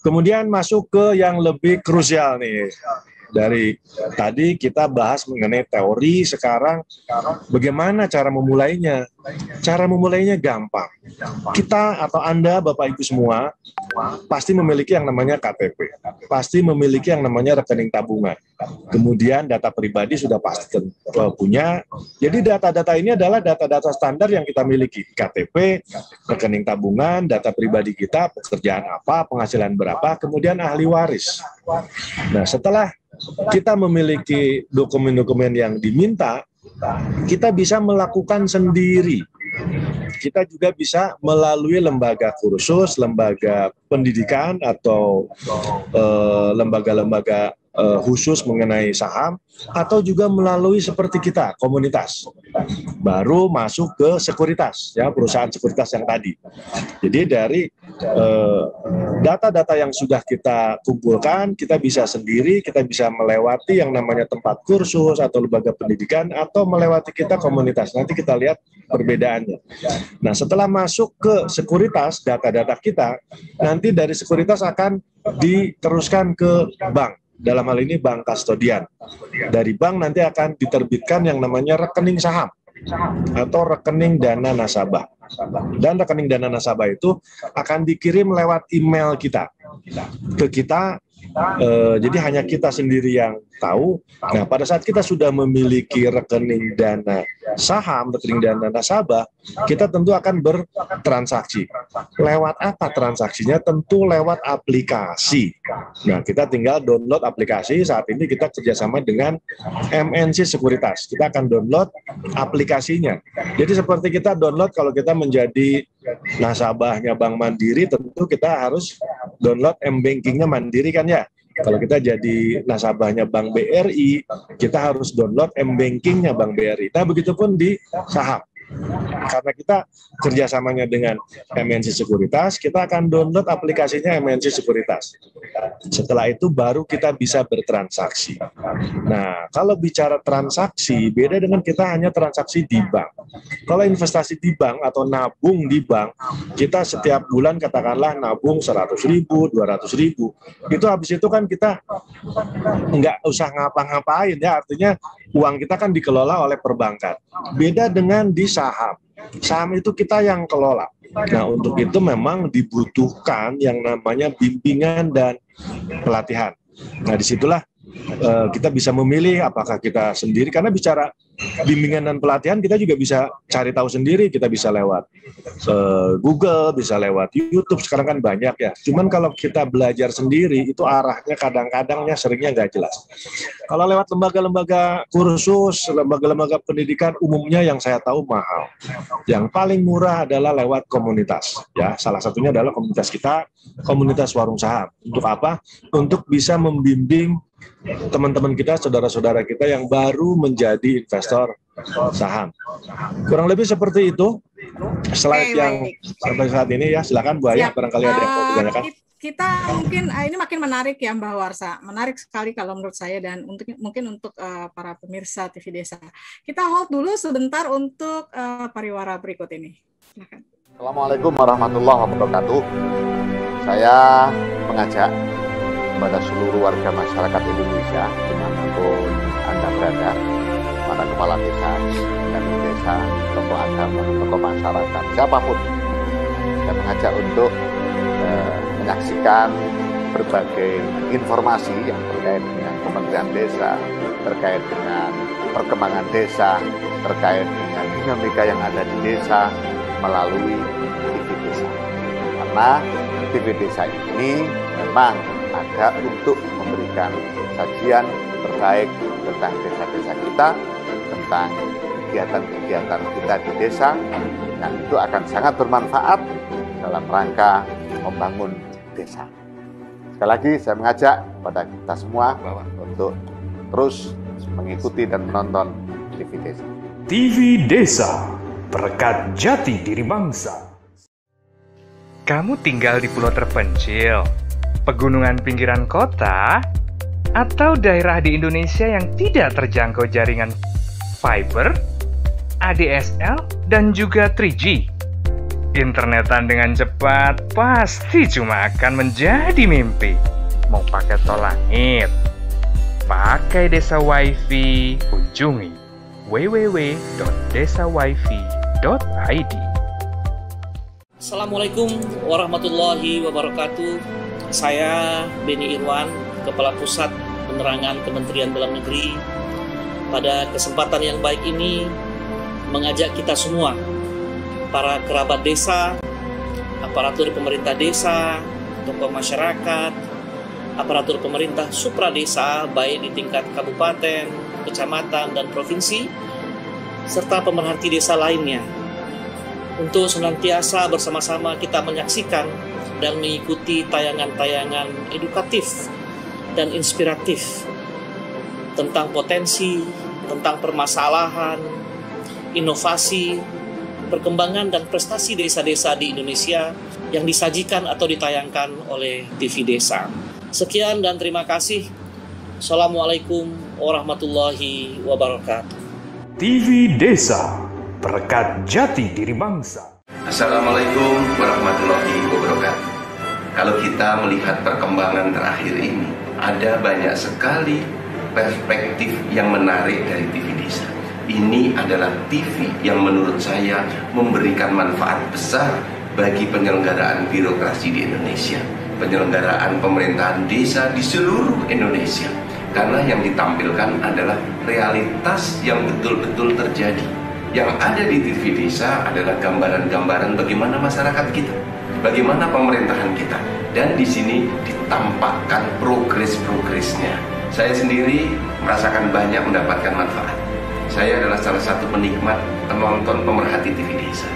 [SPEAKER 2] Kemudian masuk ke yang lebih krusial nih. Dari tadi kita bahas mengenai teori, sekarang bagaimana cara memulainya. Cara memulainya gampang. Kita atau Anda, Bapak Ibu semua, pasti memiliki yang namanya KTP. Pasti memiliki yang namanya rekening tabungan. Kemudian data pribadi sudah pasti punya. Jadi data-data ini adalah data-data standar yang kita miliki. KTP, rekening tabungan, data pribadi kita, pekerjaan apa, penghasilan berapa, kemudian ahli waris. Nah, setelah kita memiliki dokumen-dokumen yang diminta, kita bisa melakukan sendiri. Kita juga bisa melalui lembaga kursus, lembaga pendidikan, atau lembaga-lembaga khusus mengenai saham, atau juga melalui seperti kita, komunitas. Baru masuk ke sekuritas, ya, perusahaan sekuritas yang tadi. Jadi dari data-data yang sudah kita kumpulkan, kita bisa sendiri, kita bisa melewati yang namanya tempat kursus atau lembaga pendidikan, atau melewati kita komunitas. Nanti kita lihat perbedaannya. Nah, setelah masuk ke sekuritas, data-data kita, nanti dari sekuritas akan diteruskan ke bank. Dalam hal ini bank kustodian. Dari bank nanti akan diterbitkan yang namanya rekening saham atau rekening dana nasabah. Dan rekening dana nasabah itu akan dikirim lewat email kita ke kita. Jadi hanya kita sendiri yang tahu. Nah, pada saat kita sudah memiliki rekening dana saham, rekening dana nasabah, kita tentu akan bertransaksi. Lewat apa transaksinya? Tentu lewat aplikasi. Nah, kita tinggal download aplikasi. Saat ini kita kerjasama dengan MNC Sekuritas. Kita akan download aplikasinya. Jadi seperti kita download kalau kita menjadi nasabahnya Bank Mandiri, tentu kita harus download M-Bankingnya Mandiri kan ya. Kalau kita jadi nasabahnya Bank BRI, kita harus download M-Bankingnya Bank BRI. Nah, begitupun di saham. Karena kita kerjasamanya dengan MNC Sekuritas, kita akan download aplikasinya MNC Sekuritas. Setelah itu baru kita bisa bertransaksi. Nah, kalau bicara transaksi, beda dengan kita hanya transaksi di bank. Kalau investasi di bank atau nabung di bank, kita setiap bulan katakanlah nabung 100.000, 200.000. Itu habis itu kan kita nggak usah ngapa-ngapain ya, artinya uang kita kan dikelola oleh perbankan. Beda dengan di saham. Saham itu kita yang kelola. Nah, untuk itu memang dibutuhkan yang namanya bimbingan dan pelatihan. Nah, disitulah kita bisa memilih apakah kita sendiri, karena bicara bimbingan dan pelatihan kita juga bisa cari tahu sendiri, kita bisa lewat Google, bisa lewat YouTube, sekarang kan banyak ya. Cuman kalau kita belajar sendiri itu arahnya kadang-kadangnya seringnya nggak jelas. Kalau lewat lembaga-lembaga kursus, lembaga-lembaga pendidikan umumnya yang saya tahu mahal. Yang paling murah adalah lewat komunitas. Ya, salah satunya adalah komunitas kita, komunitas warung saham. Untuk apa? Untuk bisa membimbing teman-teman kita, saudara-saudara kita yang baru menjadi investor saham. Kurang lebih seperti itu slide yang sampai saat ini ya. Silakan Bu Aya, barangkali ada yang mau ditanyakan.
[SPEAKER 1] Kita mungkin ini makin menarik ya Mbak Warsa, menarik sekali kalau menurut saya dan mungkin untuk para pemirsa TV Desa. Kita hold dulu sebentar untuk pariwara berikut ini. Silakan.
[SPEAKER 3] Assalamualaikum warahmatullahi wabarakatuh. Saya mengajak kepada seluruh warga masyarakat Indonesia dimanapun Anda berada, para kepala desa, dan desa, tokoh agama, tokoh masyarakat, siapapun, saya mengajak untuk menyaksikan berbagai informasi yang terkait dengan Kementerian Desa, terkait dengan perkembangan desa, terkait dengan dinamika yang ada di desa melalui TV Desa. Karena TV Desa ini memang ada untuk memberikan sajian terbaik tentang desa-desa kita, tentang kegiatan-kegiatan kita di desa, yang itu akan sangat bermanfaat dalam rangka membangun desa. Sekali lagi saya mengajak kepada kita semua untuk terus mengikuti dan menonton TV Desa.
[SPEAKER 4] TV Desa, berkat jati diri bangsa. Kamu tinggal di pulau terpencil, pegunungan pinggiran kota, atau daerah di Indonesia yang tidak terjangkau jaringan fiber, ADSL, dan juga 3G. Internetan dengan cepat pasti cuma akan menjadi mimpi. Mau pakai tol langit, pakai Desa Wifi, kunjungi www.desawifi.com.
[SPEAKER 5] Assalamualaikum warahmatullahi wabarakatuh. Saya Beni Irwan, Kepala Pusat Penerangan Kementerian Dalam Negeri. Pada kesempatan yang baik ini mengajak kita semua, para kerabat desa, aparatur pemerintah desa, tokoh masyarakat, aparatur pemerintah supradesa baik di tingkat kabupaten, kecamatan, dan provinsi, serta pemerhati desa lainnya, untuk senantiasa bersama-sama kita menyaksikan dan mengikuti tayangan-tayangan edukatif dan inspiratif tentang potensi, tentang permasalahan, inovasi, perkembangan dan prestasi desa-desa di Indonesia yang disajikan atau ditayangkan oleh TV Desa. Sekian dan terima kasih. Assalamualaikum warahmatullahi wabarakatuh.
[SPEAKER 4] TV Desa, perekat jati diri bangsa.
[SPEAKER 6] Assalamualaikum warahmatullahi wabarakatuh. Kalau kita melihat perkembangan terakhir ini, ada banyak sekali perspektif yang menarik dari TV Desa. Ini adalah TV yang menurut saya memberikan manfaat besar bagi penyelenggaraan birokrasi di Indonesia, penyelenggaraan pemerintahan desa di seluruh Indonesia. Karena yang ditampilkan adalah realitas yang betul-betul terjadi. Yang ada di TV Desa adalah gambaran-gambaran bagaimana masyarakat kita, bagaimana pemerintahan kita, dan di sini ditampakkan progres-progresnya. Saya sendiri merasakan banyak mendapatkan manfaat. Saya adalah salah satu penikmat, penonton, pemerhati TV Desa.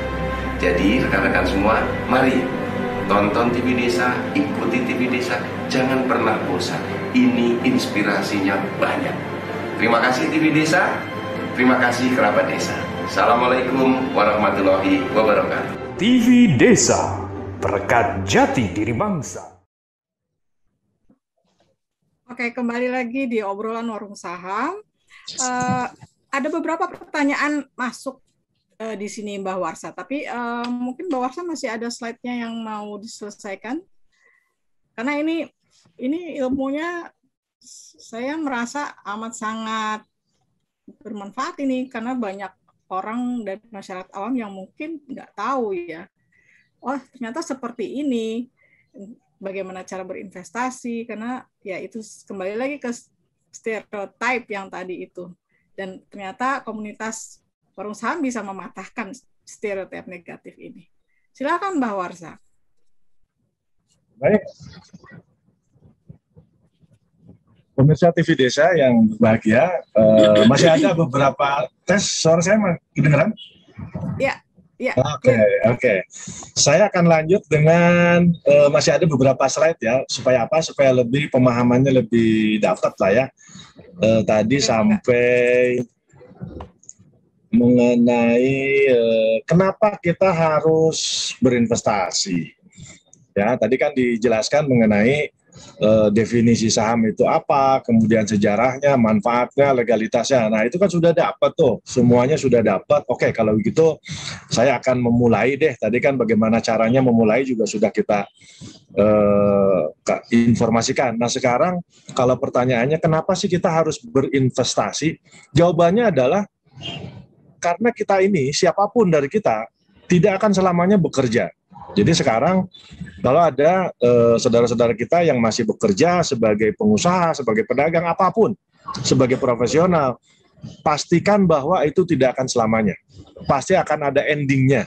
[SPEAKER 6] Jadi rekan-rekan semua, mari tonton TV Desa, ikuti TV Desa, jangan pernah bosan. Ini inspirasinya banyak. Terima kasih TV Desa, terima kasih kerabat desa. Assalamualaikum warahmatullahi wabarakatuh.
[SPEAKER 4] TV Desa, perekat jati diri bangsa.
[SPEAKER 1] Oke, kembali lagi di obrolan warung saham. Ada beberapa pertanyaan masuk di sini Mbah Warsa, tapi mungkin Mbah Warsa masih ada slide-nya yang mau diselesaikan. Karena ini ilmunya saya merasa amat sangat bermanfaat ini, karena banyak orang dan masyarakat awam yang mungkin nggak tahu ya. Oh, ternyata seperti ini. Bagaimana cara berinvestasi, karena ya itu kembali lagi ke stereotip yang tadi itu. Dan ternyata komunitas warung saham bisa mematahkan stereotip negatif ini. Silakan Mbah Warsa.
[SPEAKER 2] Baik. Pemirsa TV Desa yang bahagia, masih ada beberapa tes. Suara saya kedengeran?
[SPEAKER 1] Ya. Ya.
[SPEAKER 2] Oke. Saya akan lanjut dengan masih ada beberapa slide ya, supaya apa? Supaya lebih pemahamannya lebih dapat lah ya. Tadi sampai mengenai kenapa kita harus berinvestasi. Ya, tadi kan dijelaskan mengenai definisi saham itu apa, kemudian sejarahnya, manfaatnya, legalitasnya. Nah, itu kan sudah dapat tuh, semuanya sudah dapat. Oke, kalau begitu saya akan memulai deh. Tadi kan bagaimana caranya memulai juga sudah kita informasikan. Nah, sekarang kalau pertanyaannya kenapa sih kita harus berinvestasi? Jawabannya adalah karena kita ini, siapapun dari kita, tidak akan selamanya bekerja. Jadi sekarang kalau ada saudara-saudara kita yang masih bekerja sebagai pengusaha, sebagai pedagang, apapun, sebagai profesional, pastikan bahwa itu tidak akan selamanya. Pasti akan ada endingnya.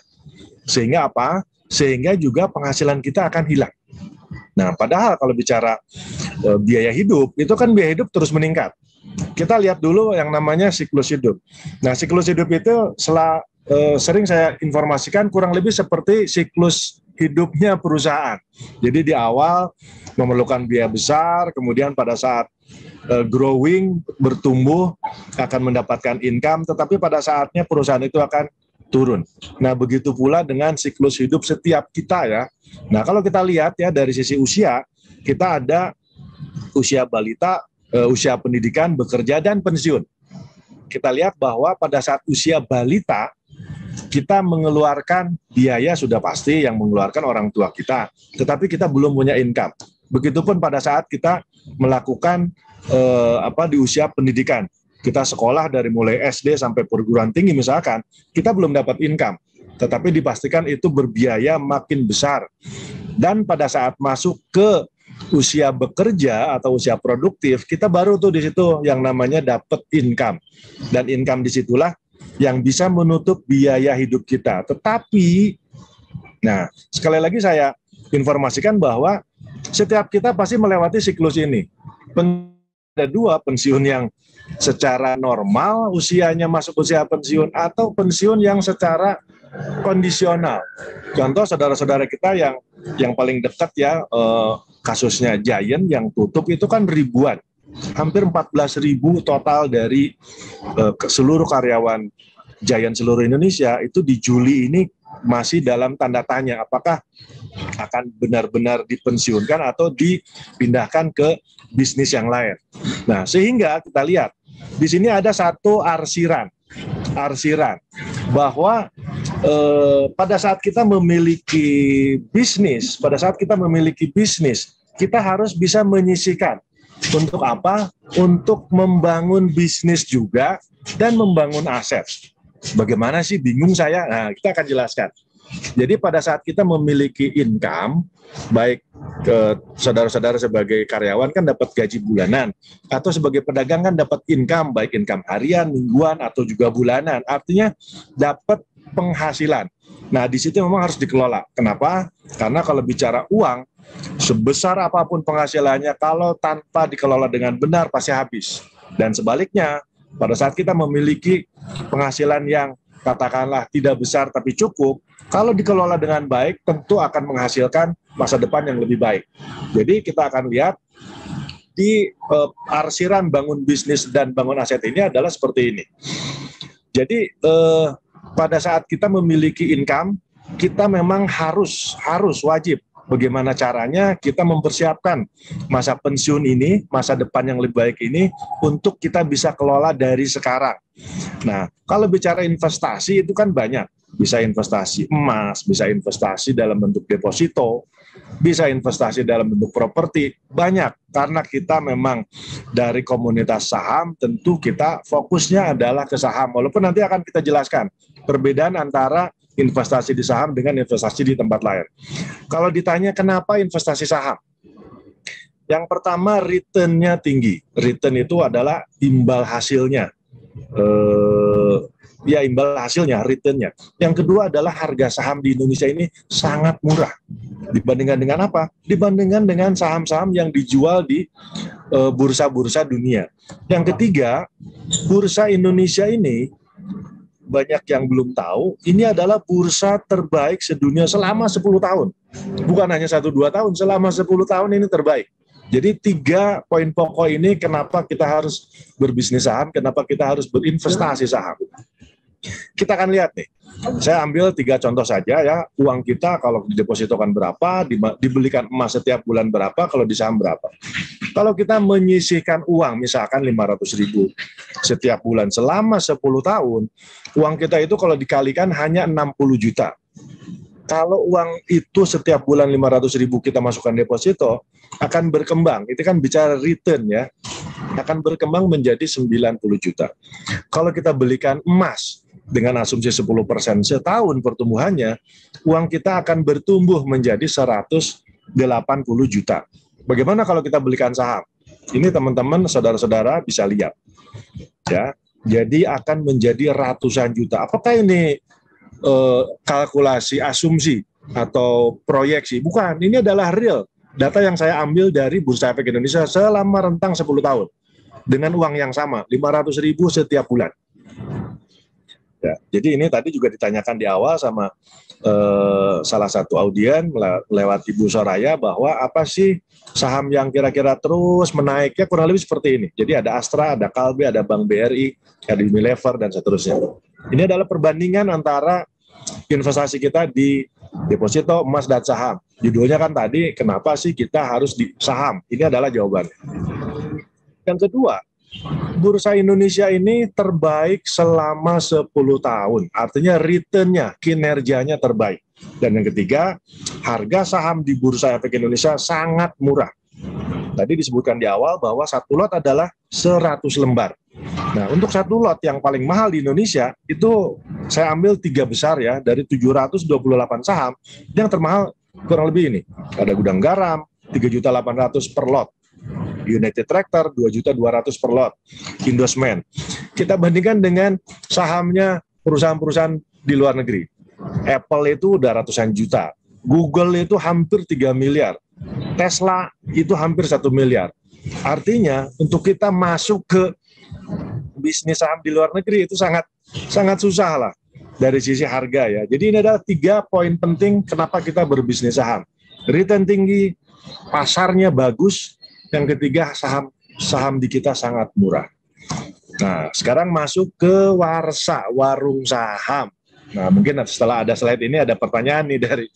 [SPEAKER 2] Sehingga apa? Sehingga juga penghasilan kita akan hilang. Nah, padahal kalau bicara biaya hidup, itu kan biaya hidup terus meningkat. Kita lihat dulu yang namanya siklus hidup. Nah, siklus hidup itu sering saya informasikan kurang lebih seperti siklus hidupnya perusahaan. Jadi di awal memerlukan biaya besar, kemudian pada saat growing, bertumbuh, akan mendapatkan income, tetapi pada saatnya perusahaan itu akan turun. Nah, begitu pula dengan siklus hidup setiap kita ya. Nah, kalau kita lihat ya dari sisi usia, kita ada usia balita, usia pendidikan, bekerja, dan pensiun. Kita lihat bahwa pada saat usia balita, kita mengeluarkan biaya sudah pasti yang mengeluarkan orang tua kita, tetapi kita belum punya income. Begitupun pada saat kita melakukan di usia pendidikan, kita sekolah dari mulai SD sampai perguruan tinggi misalkan, kita belum dapat income. Tetapi dipastikan itu berbiaya makin besar. Dan pada saat masuk ke usia bekerja atau usia produktif, kita baru tuh di situ yang namanya dapat income. Dan income disitulah yang bisa menutup biaya hidup kita. Tetapi, nah sekali lagi saya informasikan bahwa setiap kita pasti melewati siklus ini. Ada dua, pensiun yang secara normal usianya masuk usia pensiun, atau pensiun yang secara kondisional. Contoh saudara-saudara kita yang paling dekat ya, kasusnya Giant yang tutup itu kan ribuan, hampir 14.000 total dari seluruh karyawan Giant seluruh Indonesia itu di Juli ini masih dalam tanda tanya apakah akan benar-benar dipensiunkan atau dipindahkan ke bisnis yang lain. Nah, sehingga kita lihat di sini ada satu arsiran bahwa pada saat kita memiliki bisnis, kita harus bisa menyisihkan. Untuk apa? Untuk membangun bisnis juga dan membangun aset. Bagaimana sih? Bingung saya. Nah, kita akan jelaskan. Jadi pada saat kita memiliki income, baik ke saudara-saudara sebagai karyawan kan dapat gaji bulanan, atau sebagai pedagang kan dapat income, baik income harian, mingguan, atau juga bulanan. Artinya dapat penghasilan. Nah, di situ memang harus dikelola. Kenapa? Karena kalau bicara uang, sebesar apapun penghasilannya, kalau tanpa dikelola dengan benar pasti habis. Dan sebaliknya, pada saat kita memiliki penghasilan yang katakanlah tidak besar tapi cukup, kalau dikelola dengan baik tentu akan menghasilkan masa depan yang lebih baik. Jadi kita akan lihat di arsiran bangun bisnis dan bangun aset ini adalah seperti ini. Jadi pada saat kita memiliki income, kita memang harus wajib bagaimana caranya kita mempersiapkan masa pensiun ini, masa depan yang lebih baik ini untuk kita bisa kelola dari sekarang. Nah, kalau bicara investasi itu kan banyak. Bisa investasi emas, bisa investasi dalam bentuk deposito, bisa investasi dalam bentuk properti. Banyak, karena kita memang dari komunitas saham, tentu kita fokusnya adalah ke saham. Walaupun nanti akan kita jelaskan perbedaan antara investasi di saham dengan investasi di tempat lain. Kalau ditanya kenapa investasi saham? Yang pertama, return-nya tinggi. Return itu adalah imbal hasilnya. Imbal hasilnya, return-nya. Yang kedua adalah harga saham di Indonesia ini sangat murah. Dibandingkan dengan apa? Dibandingkan dengan saham-saham yang dijual di bursa-bursa dunia. Yang ketiga, bursa Indonesia ini banyak yang belum tahu, ini adalah bursa terbaik sedunia selama 10 tahun. Bukan hanya 1-2 tahun, selama 10 tahun ini terbaik. Jadi 3 poin pokok ini kenapa kita harus berbisnis saham, kenapa kita harus berinvestasi saham. Kita akan lihat nih, saya ambil 3 contoh saja ya, uang kita kalau didepositokan berapa, dibelikan emas setiap bulan berapa, kalau di saham berapa. Kalau kita menyisihkan uang, misalkan 500.000 setiap bulan selama 10 tahun, uang kita itu kalau dikalikan hanya 60 juta. Kalau uang itu setiap bulan 500.000 kita masukkan deposito, akan berkembang, itu kan bicara return ya, akan berkembang menjadi 90 juta. Kalau kita belikan emas dengan asumsi 10% setahun pertumbuhannya, uang kita akan bertumbuh menjadi 180 juta. Bagaimana kalau kita belikan saham? Ini teman-teman, saudara-saudara bisa lihat. Ya, jadi akan menjadi ratusan juta. Apakah ini kalkulasi, asumsi, atau proyeksi? Bukan, ini adalah real. Data yang saya ambil dari Bursa Efek Indonesia selama rentang 10 tahun. Dengan uang yang sama, 500.000 setiap bulan. Ya, jadi ini tadi juga ditanyakan di awal sama salah satu audien lewat Ibu Soraya bahwa apa sih saham yang kira-kira terus menaiknya, kurang lebih seperti ini. Jadi ada Astra, ada Kalbe, ada Bank BRI, ada Unilever, dan seterusnya. Ini adalah perbandingan antara investasi kita di deposito, emas, dan saham. Judulnya kan tadi, kenapa sih kita harus di saham? Ini adalah jawabannya. Yang kedua, Bursa Indonesia ini terbaik selama 10 tahun. Artinya return-nya, kinerjanya terbaik. Dan yang ketiga, harga saham di Bursa Efek Indonesia sangat murah. Tadi disebutkan di awal bahwa satu lot adalah 100 lembar. Nah, untuk satu lot yang paling mahal di Indonesia, itu saya ambil 3 besar ya, dari 728 saham, yang termahal kurang lebih ini. Ada Gudang Garam, 3.800.000 per lot. United Tractor, 2.200.000 per lot. Indosmen. Kita bandingkan dengan sahamnya perusahaan-perusahaan di luar negeri. Apple itu udah ratusan juta. Google itu hampir 3 miliar. Tesla itu hampir 1 miliar. Artinya, untuk kita masuk ke bisnis saham di luar negeri itu sangat susah lah dari sisi harga ya. Jadi ini adalah 3 poin penting kenapa kita berbisnis saham. Return tinggi, pasarnya bagus, yang ketiga saham di kita sangat murah. Nah, sekarang masuk ke Warsa, warung saham. Nah, mungkin setelah ada slide ini ada pertanyaan nih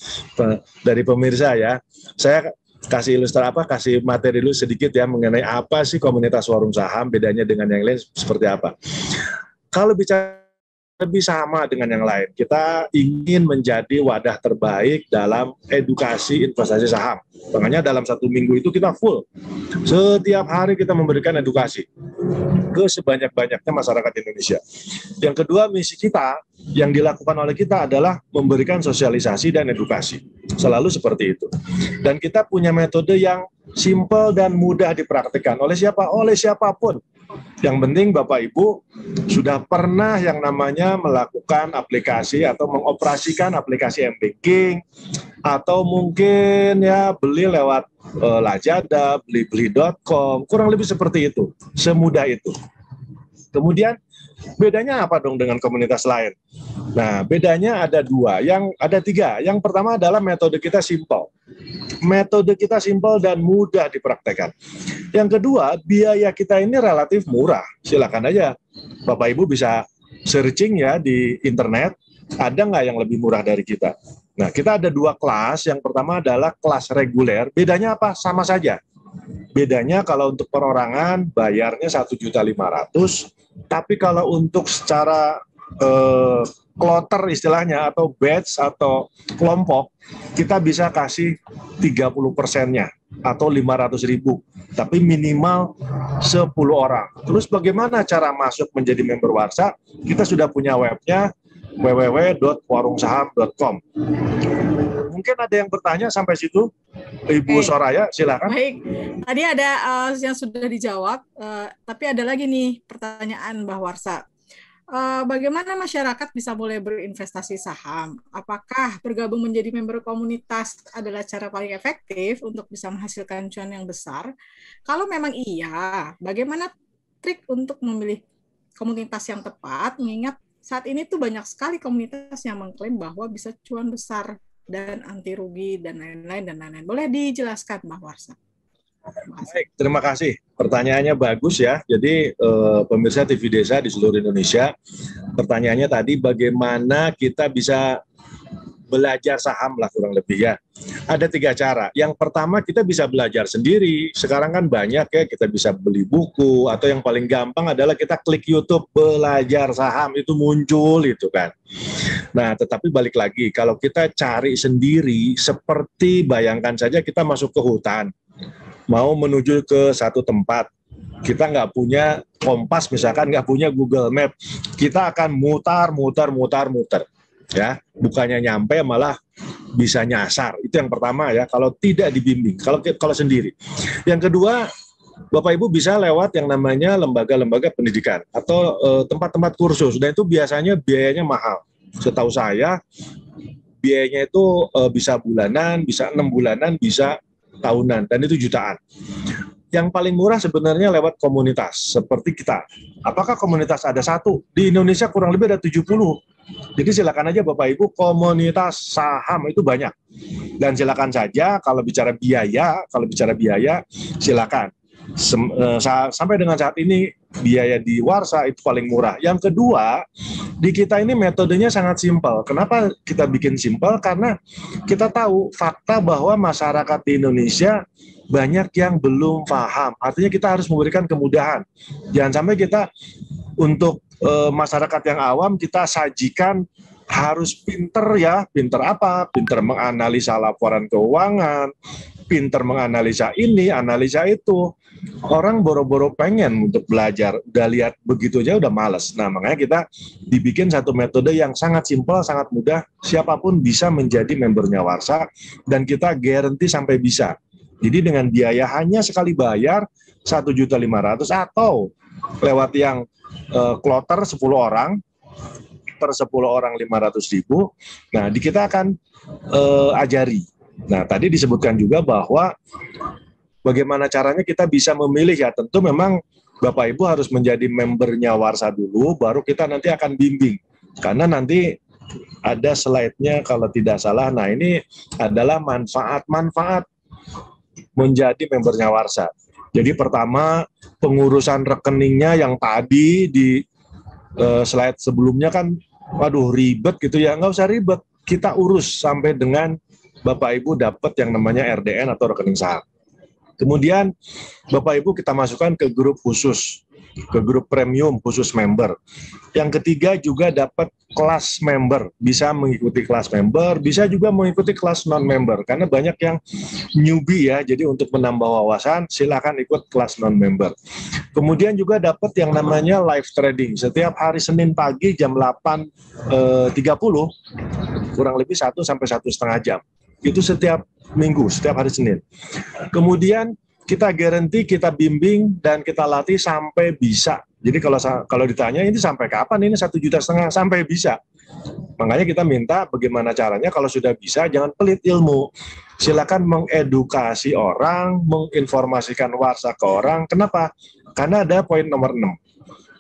[SPEAKER 2] dari pemirsa ya. Saya kasih kasih materi dulu sedikit ya mengenai apa sih komunitas warung saham, bedanya dengan yang lain seperti apa. Kalau bicara lebih sama dengan yang lain, kita ingin menjadi wadah terbaik dalam edukasi investasi saham. Makanya dalam 1 minggu itu kita full. Setiap hari kita memberikan edukasi ke sebanyak-banyaknya masyarakat Indonesia. Yang kedua, misi kita yang dilakukan oleh kita adalah memberikan sosialisasi dan edukasi. Selalu seperti itu. Dan kita punya metode yang simple dan mudah dipraktikkan oleh siapa? Oleh siapapun. Yang penting Bapak Ibu sudah pernah yang namanya melakukan aplikasi atau mengoperasikan aplikasi M-Banking, atau mungkin ya beli lewat Lazada, blibeli.com, kurang lebih seperti itu, semudah itu. Kemudian bedanya apa dong dengan komunitas lain? Nah, bedanya ada 2, ada 3. Yang pertama adalah metode kita simple. Metode kita simpel dan mudah dipraktekkan. Yang kedua, biaya kita ini relatif murah. Silakan aja Bapak Ibu bisa searching ya di internet, ada nggak yang lebih murah dari kita. Nah, kita ada 2 kelas. Yang pertama adalah kelas reguler. Bedanya apa? Sama saja. Bedanya kalau untuk perorangan bayarnya 1.500.000, tapi kalau untuk secara kloter istilahnya atau batch atau kelompok, kita bisa kasih 30%-nya atau 500.000, tapi minimal 10 orang. Terus bagaimana cara masuk menjadi member Warsa? Kita sudah punya webnya www.warungsaham.com. Mungkin ada yang bertanya sampai situ, Ibu Soraya, silakan.
[SPEAKER 1] Baik, tadi ada yang sudah dijawab, tapi ada lagi nih pertanyaan Mbah Warsa. Bagaimana masyarakat bisa mulai berinvestasi saham? Apakah bergabung menjadi member komunitas adalah cara paling efektif untuk bisa menghasilkan cuan yang besar? Kalau memang iya, bagaimana trik untuk memilih komunitas yang tepat? Mengingat saat ini tuh banyak sekali komunitas yang mengklaim bahwa bisa cuan besar dan anti rugi dan lain-lain. Boleh dijelaskan, Mbak Warsa?
[SPEAKER 2] Baik, terima kasih. Pertanyaannya bagus ya. Jadi pemirsa TV Desa di seluruh Indonesia, pertanyaannya tadi bagaimana kita bisa belajar saham lah kurang lebih ya. Ada 3 cara. Yang pertama kita bisa belajar sendiri. Sekarang kan banyak ya, kita bisa beli buku, atau yang paling gampang adalah kita klik YouTube belajar saham, itu muncul itu kan. Nah, tetapi balik lagi, kalau kita cari sendiri, seperti bayangkan saja kita masuk ke hutan, mau menuju ke satu tempat, kita nggak punya kompas misalkan, nggak punya Google Map, kita akan mutar, ya, bukannya nyampe malah bisa nyasar. Itu yang pertama ya, kalau tidak dibimbing, kalau sendiri. Yang kedua, Bapak Ibu bisa lewat yang namanya lembaga-lembaga pendidikan atau tempat-tempat kursus, dan itu biasanya biayanya mahal. Setahu saya biayanya itu bisa bulanan, bisa 6 bulanan, bisa tahunan, dan itu jutaan. Yang paling murah sebenarnya lewat komunitas seperti kita. Apakah komunitas ada 1? Di Indonesia kurang lebih ada 70. Jadi silakan aja Bapak Ibu, komunitas saham itu banyak. Dan silakan saja kalau bicara biaya silakan. Sampai dengan saat ini biaya di Warsa itu paling murah. Yang kedua, di kita ini metodenya sangat simpel. Kenapa kita bikin simpel? Karena kita tahu fakta bahwa masyarakat di Indonesia banyak yang belum paham. Artinya kita harus memberikan kemudahan. Jangan sampai kita untuk masyarakat yang awam kita sajikan harus pinter ya. Pinter apa? Pinter menganalisa laporan keuangan, pinter menganalisa ini, analisa itu. Orang boro-boro pengen untuk belajar, udah lihat begitu aja udah males. Nah, makanya kita dibikin satu metode yang sangat simpel, sangat mudah, siapapun bisa menjadi membernya Warsa, dan kita guarantee sampai bisa. Jadi dengan biaya hanya sekali bayar 1.500.000 atau lewat yang kloter 10 orang, per 10 orang 500.000. Nah, kita akan ajari. Nah, tadi disebutkan juga bahwa bagaimana caranya kita bisa memilih ya. Tentu memang Bapak Ibu harus menjadi membernya Warsa dulu, baru kita nanti akan bimbing. Karena nanti ada slide-nya kalau tidak salah. Nah, ini adalah manfaat-manfaat menjadi membernya Warsa. Jadi pertama, pengurusan rekeningnya yang tadi di slide sebelumnya kan, waduh ribet gitu ya. Nggak usah ribet, kita urus sampai dengan Bapak Ibu dapat yang namanya RDN atau rekening saham. Kemudian Bapak Ibu kita masukkan ke grup khusus, ke grup premium khusus member. Yang ketiga juga dapat kelas member, bisa mengikuti kelas member, bisa juga mengikuti kelas non-member, karena banyak yang newbie ya, jadi untuk menambah wawasan silakan ikut kelas non-member. Kemudian juga dapat yang namanya live trading, setiap hari Senin pagi jam 8.30, kurang lebih 1 sampai 1,5 jam. Itu setiap minggu, setiap hari Senin. Kemudian kita garansi, kita bimbing, dan kita latih sampai bisa. Jadi kalau ditanya ini sampai kapan, ini 1,5 juta, sampai bisa. Makanya kita minta bagaimana caranya kalau sudah bisa, jangan pelit ilmu. Silakan mengedukasi orang, menginformasikan Warsa ke orang. Kenapa? Karena ada poin nomor 6.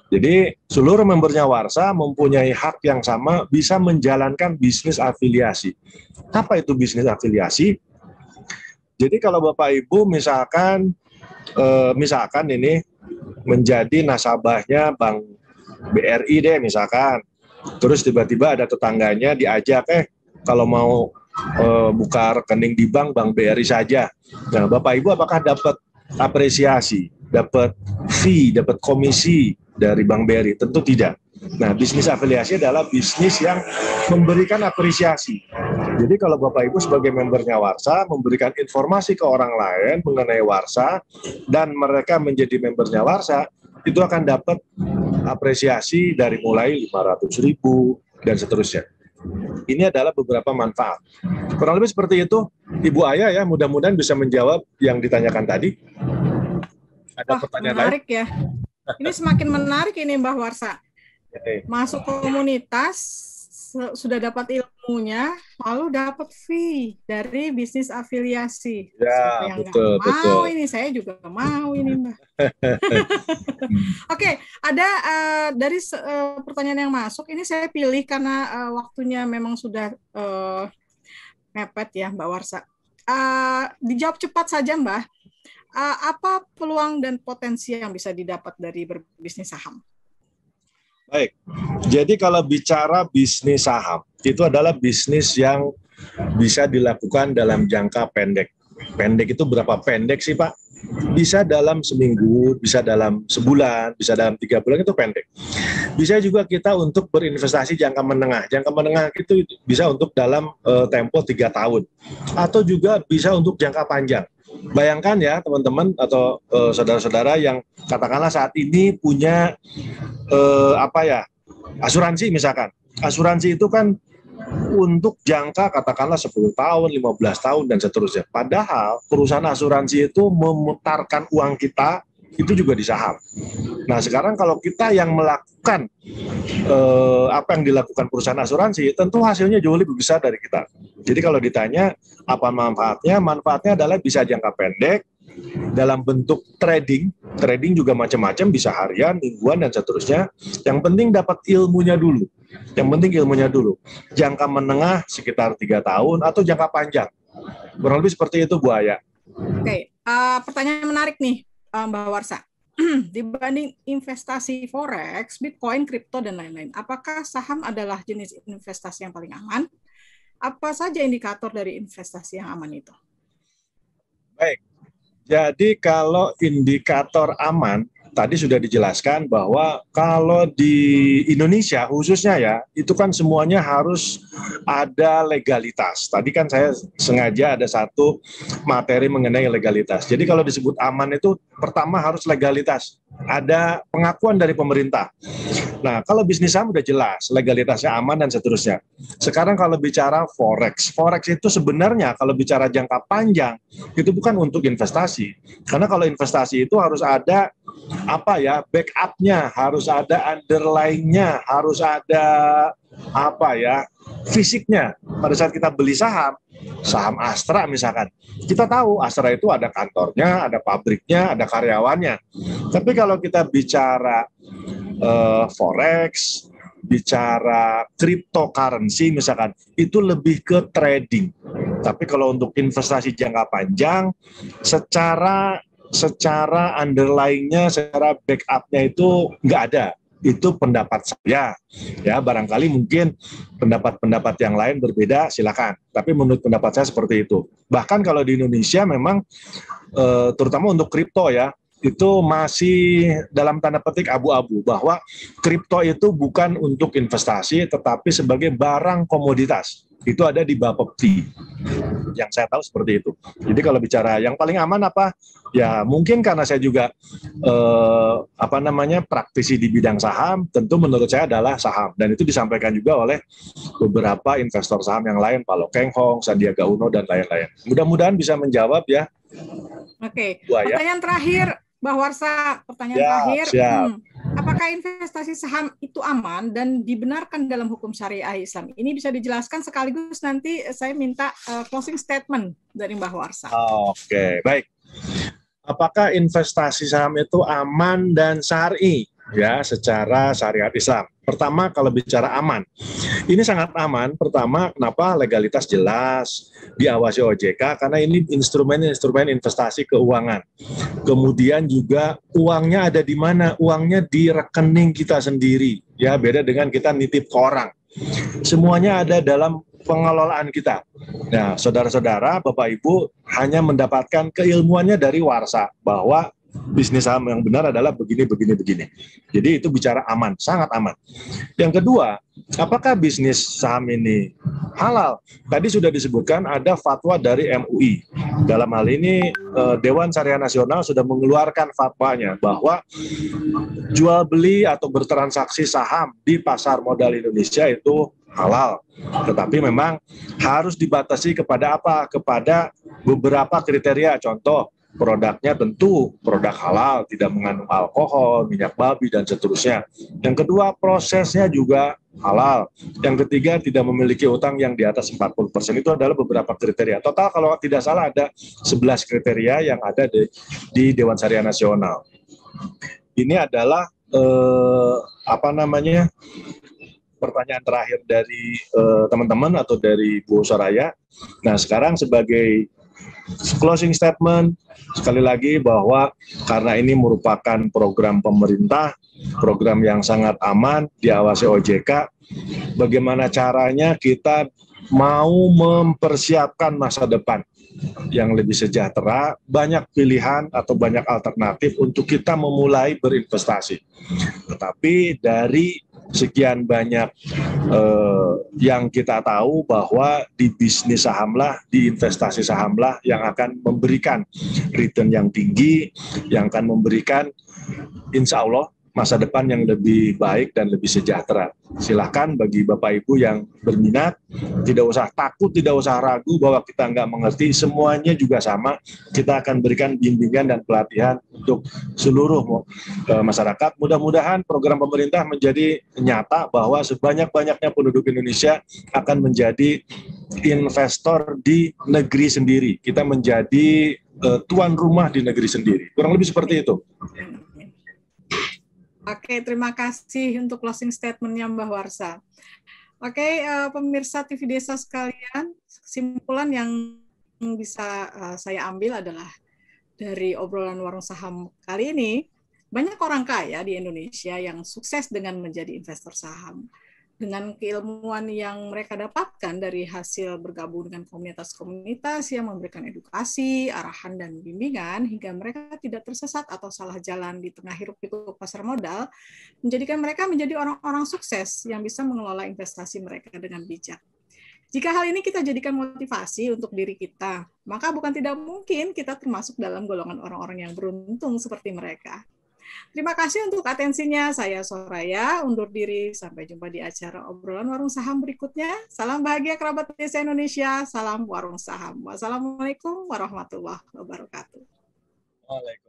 [SPEAKER 2] Jadi seluruh membernya Warsa mempunyai hak yang sama bisa menjalankan bisnis afiliasi. Apa itu bisnis afiliasi? Jadi kalau Bapak Ibu misalkan ini menjadi nasabahnya Bank BRI deh misalkan, terus tiba-tiba ada tetangganya diajak, kalau mau buka rekening di bank BRI saja. Nah, Bapak Ibu apakah dapat apresiasi, dapat fee, dapat komisi dari Bank BRI? Tentu tidak. Nah, bisnis afiliasi adalah bisnis yang memberikan apresiasi. Jadi kalau Bapak Ibu sebagai membernya Warsa memberikan informasi ke orang lain mengenai Warsa dan mereka menjadi membernya Warsa, itu akan dapat apresiasi dari mulai 500.000 dan seterusnya. Ini adalah beberapa manfaat. Kurang lebih seperti itu, Ibu Aya ya, mudah-mudahan bisa menjawab yang ditanyakan tadi. Ada pertanyaan
[SPEAKER 1] menarik lain? Ya. Ini semakin menarik ini Mbah Warsa. Masuk komunitas, sudah dapat ilmunya, lalu dapat fee dari bisnis afiliasi.
[SPEAKER 2] Ya,
[SPEAKER 1] yang
[SPEAKER 2] betul,
[SPEAKER 1] mau
[SPEAKER 2] betul.
[SPEAKER 1] Ini saya juga mau ini, Mbak. Oke, ada dari pertanyaan yang masuk, ini saya pilih karena waktunya memang sudah mepet ya, Mbak Warsa. Dijawab cepat saja, Mbak. Apa peluang dan potensi yang bisa didapat dari berbisnis saham?
[SPEAKER 2] Baik, jadi kalau bicara bisnis saham, itu adalah bisnis yang bisa dilakukan dalam jangka pendek. Pendek itu berapa pendek sih Pak? Bisa dalam seminggu, bisa dalam sebulan, bisa dalam 3 bulan, itu pendek. Bisa juga kita untuk berinvestasi jangka menengah. Jangka menengah itu bisa untuk dalam tempo 3 tahun. Atau juga bisa untuk jangka panjang. Bayangkan ya teman-teman atau saudara-saudara yang katakanlah saat ini punya asuransi misalkan. Asuransi itu kan untuk jangka katakanlah 10 tahun, 15 tahun dan seterusnya. Padahal perusahaan asuransi itu memutarkan uang kita itu juga di saham. Nah sekarang kalau kita yang melakukan apa yang dilakukan perusahaan asuransi, tentu hasilnya jauh lebih besar dari kita. Jadi kalau ditanya apa manfaatnya, manfaatnya adalah bisa jangka pendek dalam bentuk trading. Trading juga macam-macam, bisa harian, mingguan dan seterusnya. Yang penting dapat ilmunya dulu. Yang penting ilmunya dulu. Jangka menengah sekitar 3 tahun atau jangka panjang. Kurang lebih seperti itu Bu Aya.
[SPEAKER 1] Oke, pertanyaan menarik nih Mbak Warsa. Dibanding investasi forex, Bitcoin, kripto dan lain-lain, apakah saham adalah jenis investasi yang paling aman? Apa saja indikator dari investasi yang aman itu?
[SPEAKER 2] Baik. Jadi kalau indikator aman tadi sudah dijelaskan bahwa kalau di Indonesia khususnya ya, itu kan semuanya harus ada legalitas. Tadi kan saya sengaja ada satu materi mengenai legalitas. Jadi kalau disebut aman itu pertama harus legalitas. Ada pengakuan dari pemerintah. Nah, kalau bisnis saham udah jelas, legalitasnya aman dan seterusnya. Sekarang kalau bicara forex, forex itu sebenarnya kalau bicara jangka panjang, itu bukan untuk investasi. Karena kalau investasi itu harus ada apa ya, backupnya, harus ada underlying-nya, harus ada apa ya, fisiknya. Pada saat kita beli saham, saham Astra misalkan, kita tahu Astra itu ada kantornya, ada pabriknya, ada karyawannya. Tapi kalau kita bicara forex, bicara cryptocurrency misalkan, itu lebih ke trading. Tapi kalau untuk investasi jangka panjang, secara underlying-nya, secara backup-nya itu nggak ada. Itu pendapat saya. Ya, barangkali mungkin pendapat-pendapat yang lain berbeda, silakan. Tapi menurut pendapat saya seperti itu. Bahkan kalau di Indonesia memang, terutama untuk kripto ya, itu masih dalam tanda petik abu-abu, bahwa kripto itu bukan untuk investasi, tetapi sebagai barang komoditas. Itu ada di Bapepti, yang saya tahu seperti itu. Jadi kalau bicara yang paling aman apa? Ya mungkin karena saya juga praktisi di bidang saham, tentu menurut saya adalah saham. Dan itu disampaikan juga oleh beberapa investor saham yang lain, Pak Lo Keng Hong, Sandiaga Uno, dan lain-lain. Mudah-mudahan bisa menjawab ya.
[SPEAKER 1] Oke, pertanyaan terakhir, Mbah Warsa, pertanyaan terakhir. Apakah investasi saham itu aman dan dibenarkan dalam hukum syariah Islam? Ini bisa dijelaskan sekaligus nanti saya minta closing statement dari Mbah Warsa.
[SPEAKER 2] Oke, baik. Apakah investasi saham itu aman dan syar'i ya secara syariat Islam? Pertama, kalau bicara aman, ini sangat aman. Pertama, kenapa? Legalitas jelas, diawasi OJK, karena ini instrumen-instrumen investasi keuangan. Kemudian juga uangnya ada di mana? Uangnya di rekening kita sendiri. Ya, beda dengan kita nitip ke orang. Semuanya ada dalam pengelolaan kita. Nah, saudara-saudara, Bapak Ibu hanya mendapatkan keilmuannya dari Warsa bahwa bisnis saham yang benar adalah begini. Jadi itu bicara aman, sangat aman. Yang kedua, apakah bisnis saham ini halal? Tadi sudah disebutkan ada fatwa dari MUI. Dalam hal ini Dewan Syariah Nasional sudah mengeluarkan fatwanya bahwa jual beli atau bertransaksi saham di pasar modal Indonesia itu halal. Tetapi memang harus dibatasi kepada apa? Kepada beberapa kriteria. Contoh, produknya tentu produk halal, tidak mengandung alkohol, minyak babi, dan seterusnya. Yang kedua, prosesnya juga halal. Yang ketiga, tidak memiliki utang yang di atas 40%. Itu adalah beberapa kriteria. Total kalau tidak salah ada 11 kriteria yang ada di Dewan Syariah Nasional. Ini adalah pertanyaan terakhir dari teman-teman atau dari Bu Soraya. Nah, sekarang sebagai closing statement, sekali lagi bahwa karena ini merupakan program pemerintah, program yang sangat aman, diawasi OJK, bagaimana caranya kita mau mempersiapkan masa depan yang lebih sejahtera, banyak pilihan atau banyak alternatif untuk kita memulai berinvestasi. Tetapi dari sekian banyak yang kita tahu bahwa di bisnis sahamlah, di investasi sahamlah yang akan memberikan return yang tinggi, yang akan memberikan insya Allah masa depan yang lebih baik dan lebih sejahtera. Silahkan bagi Bapak Ibu yang berminat, tidak usah takut, tidak usah ragu bahwa kita nggak mengerti, semuanya juga sama. Kita akan berikan bimbingan dan pelatihan untuk seluruh masyarakat. Mudah-mudahan program pemerintah menjadi nyata bahwa sebanyak-banyaknya penduduk Indonesia akan menjadi investor di negeri sendiri. Kita menjadi tuan rumah di negeri sendiri. Kurang lebih seperti itu.
[SPEAKER 1] Oke, terima kasih untuk closing statement-nya Mbah Warsa. Oke, pemirsa TV Desa sekalian, kesimpulan yang bisa saya ambil adalah dari obrolan warung saham kali ini, banyak orang kaya di Indonesia yang sukses dengan menjadi investor saham. dengan keilmuan yang mereka dapatkan dari hasil bergabung dengan komunitas-komunitas yang memberikan edukasi, arahan, dan bimbingan, hingga mereka tidak tersesat atau salah jalan di tengah hiruk-pikuk pasar modal, menjadikan mereka menjadi orang-orang sukses yang bisa mengelola investasi mereka dengan bijak. Jika hal ini kita jadikan motivasi untuk diri kita, maka bukan tidak mungkin kita termasuk dalam golongan orang-orang yang beruntung seperti mereka. Terima kasih untuk atensinya. Saya Soraya, undur diri. Sampai jumpa di acara obrolan Warung Saham berikutnya. Salam bahagia kerabat desa Indonesia. Salam Warung Saham. Wassalamualaikum warahmatullahi wabarakatuh.
[SPEAKER 2] Waalaikumsalam.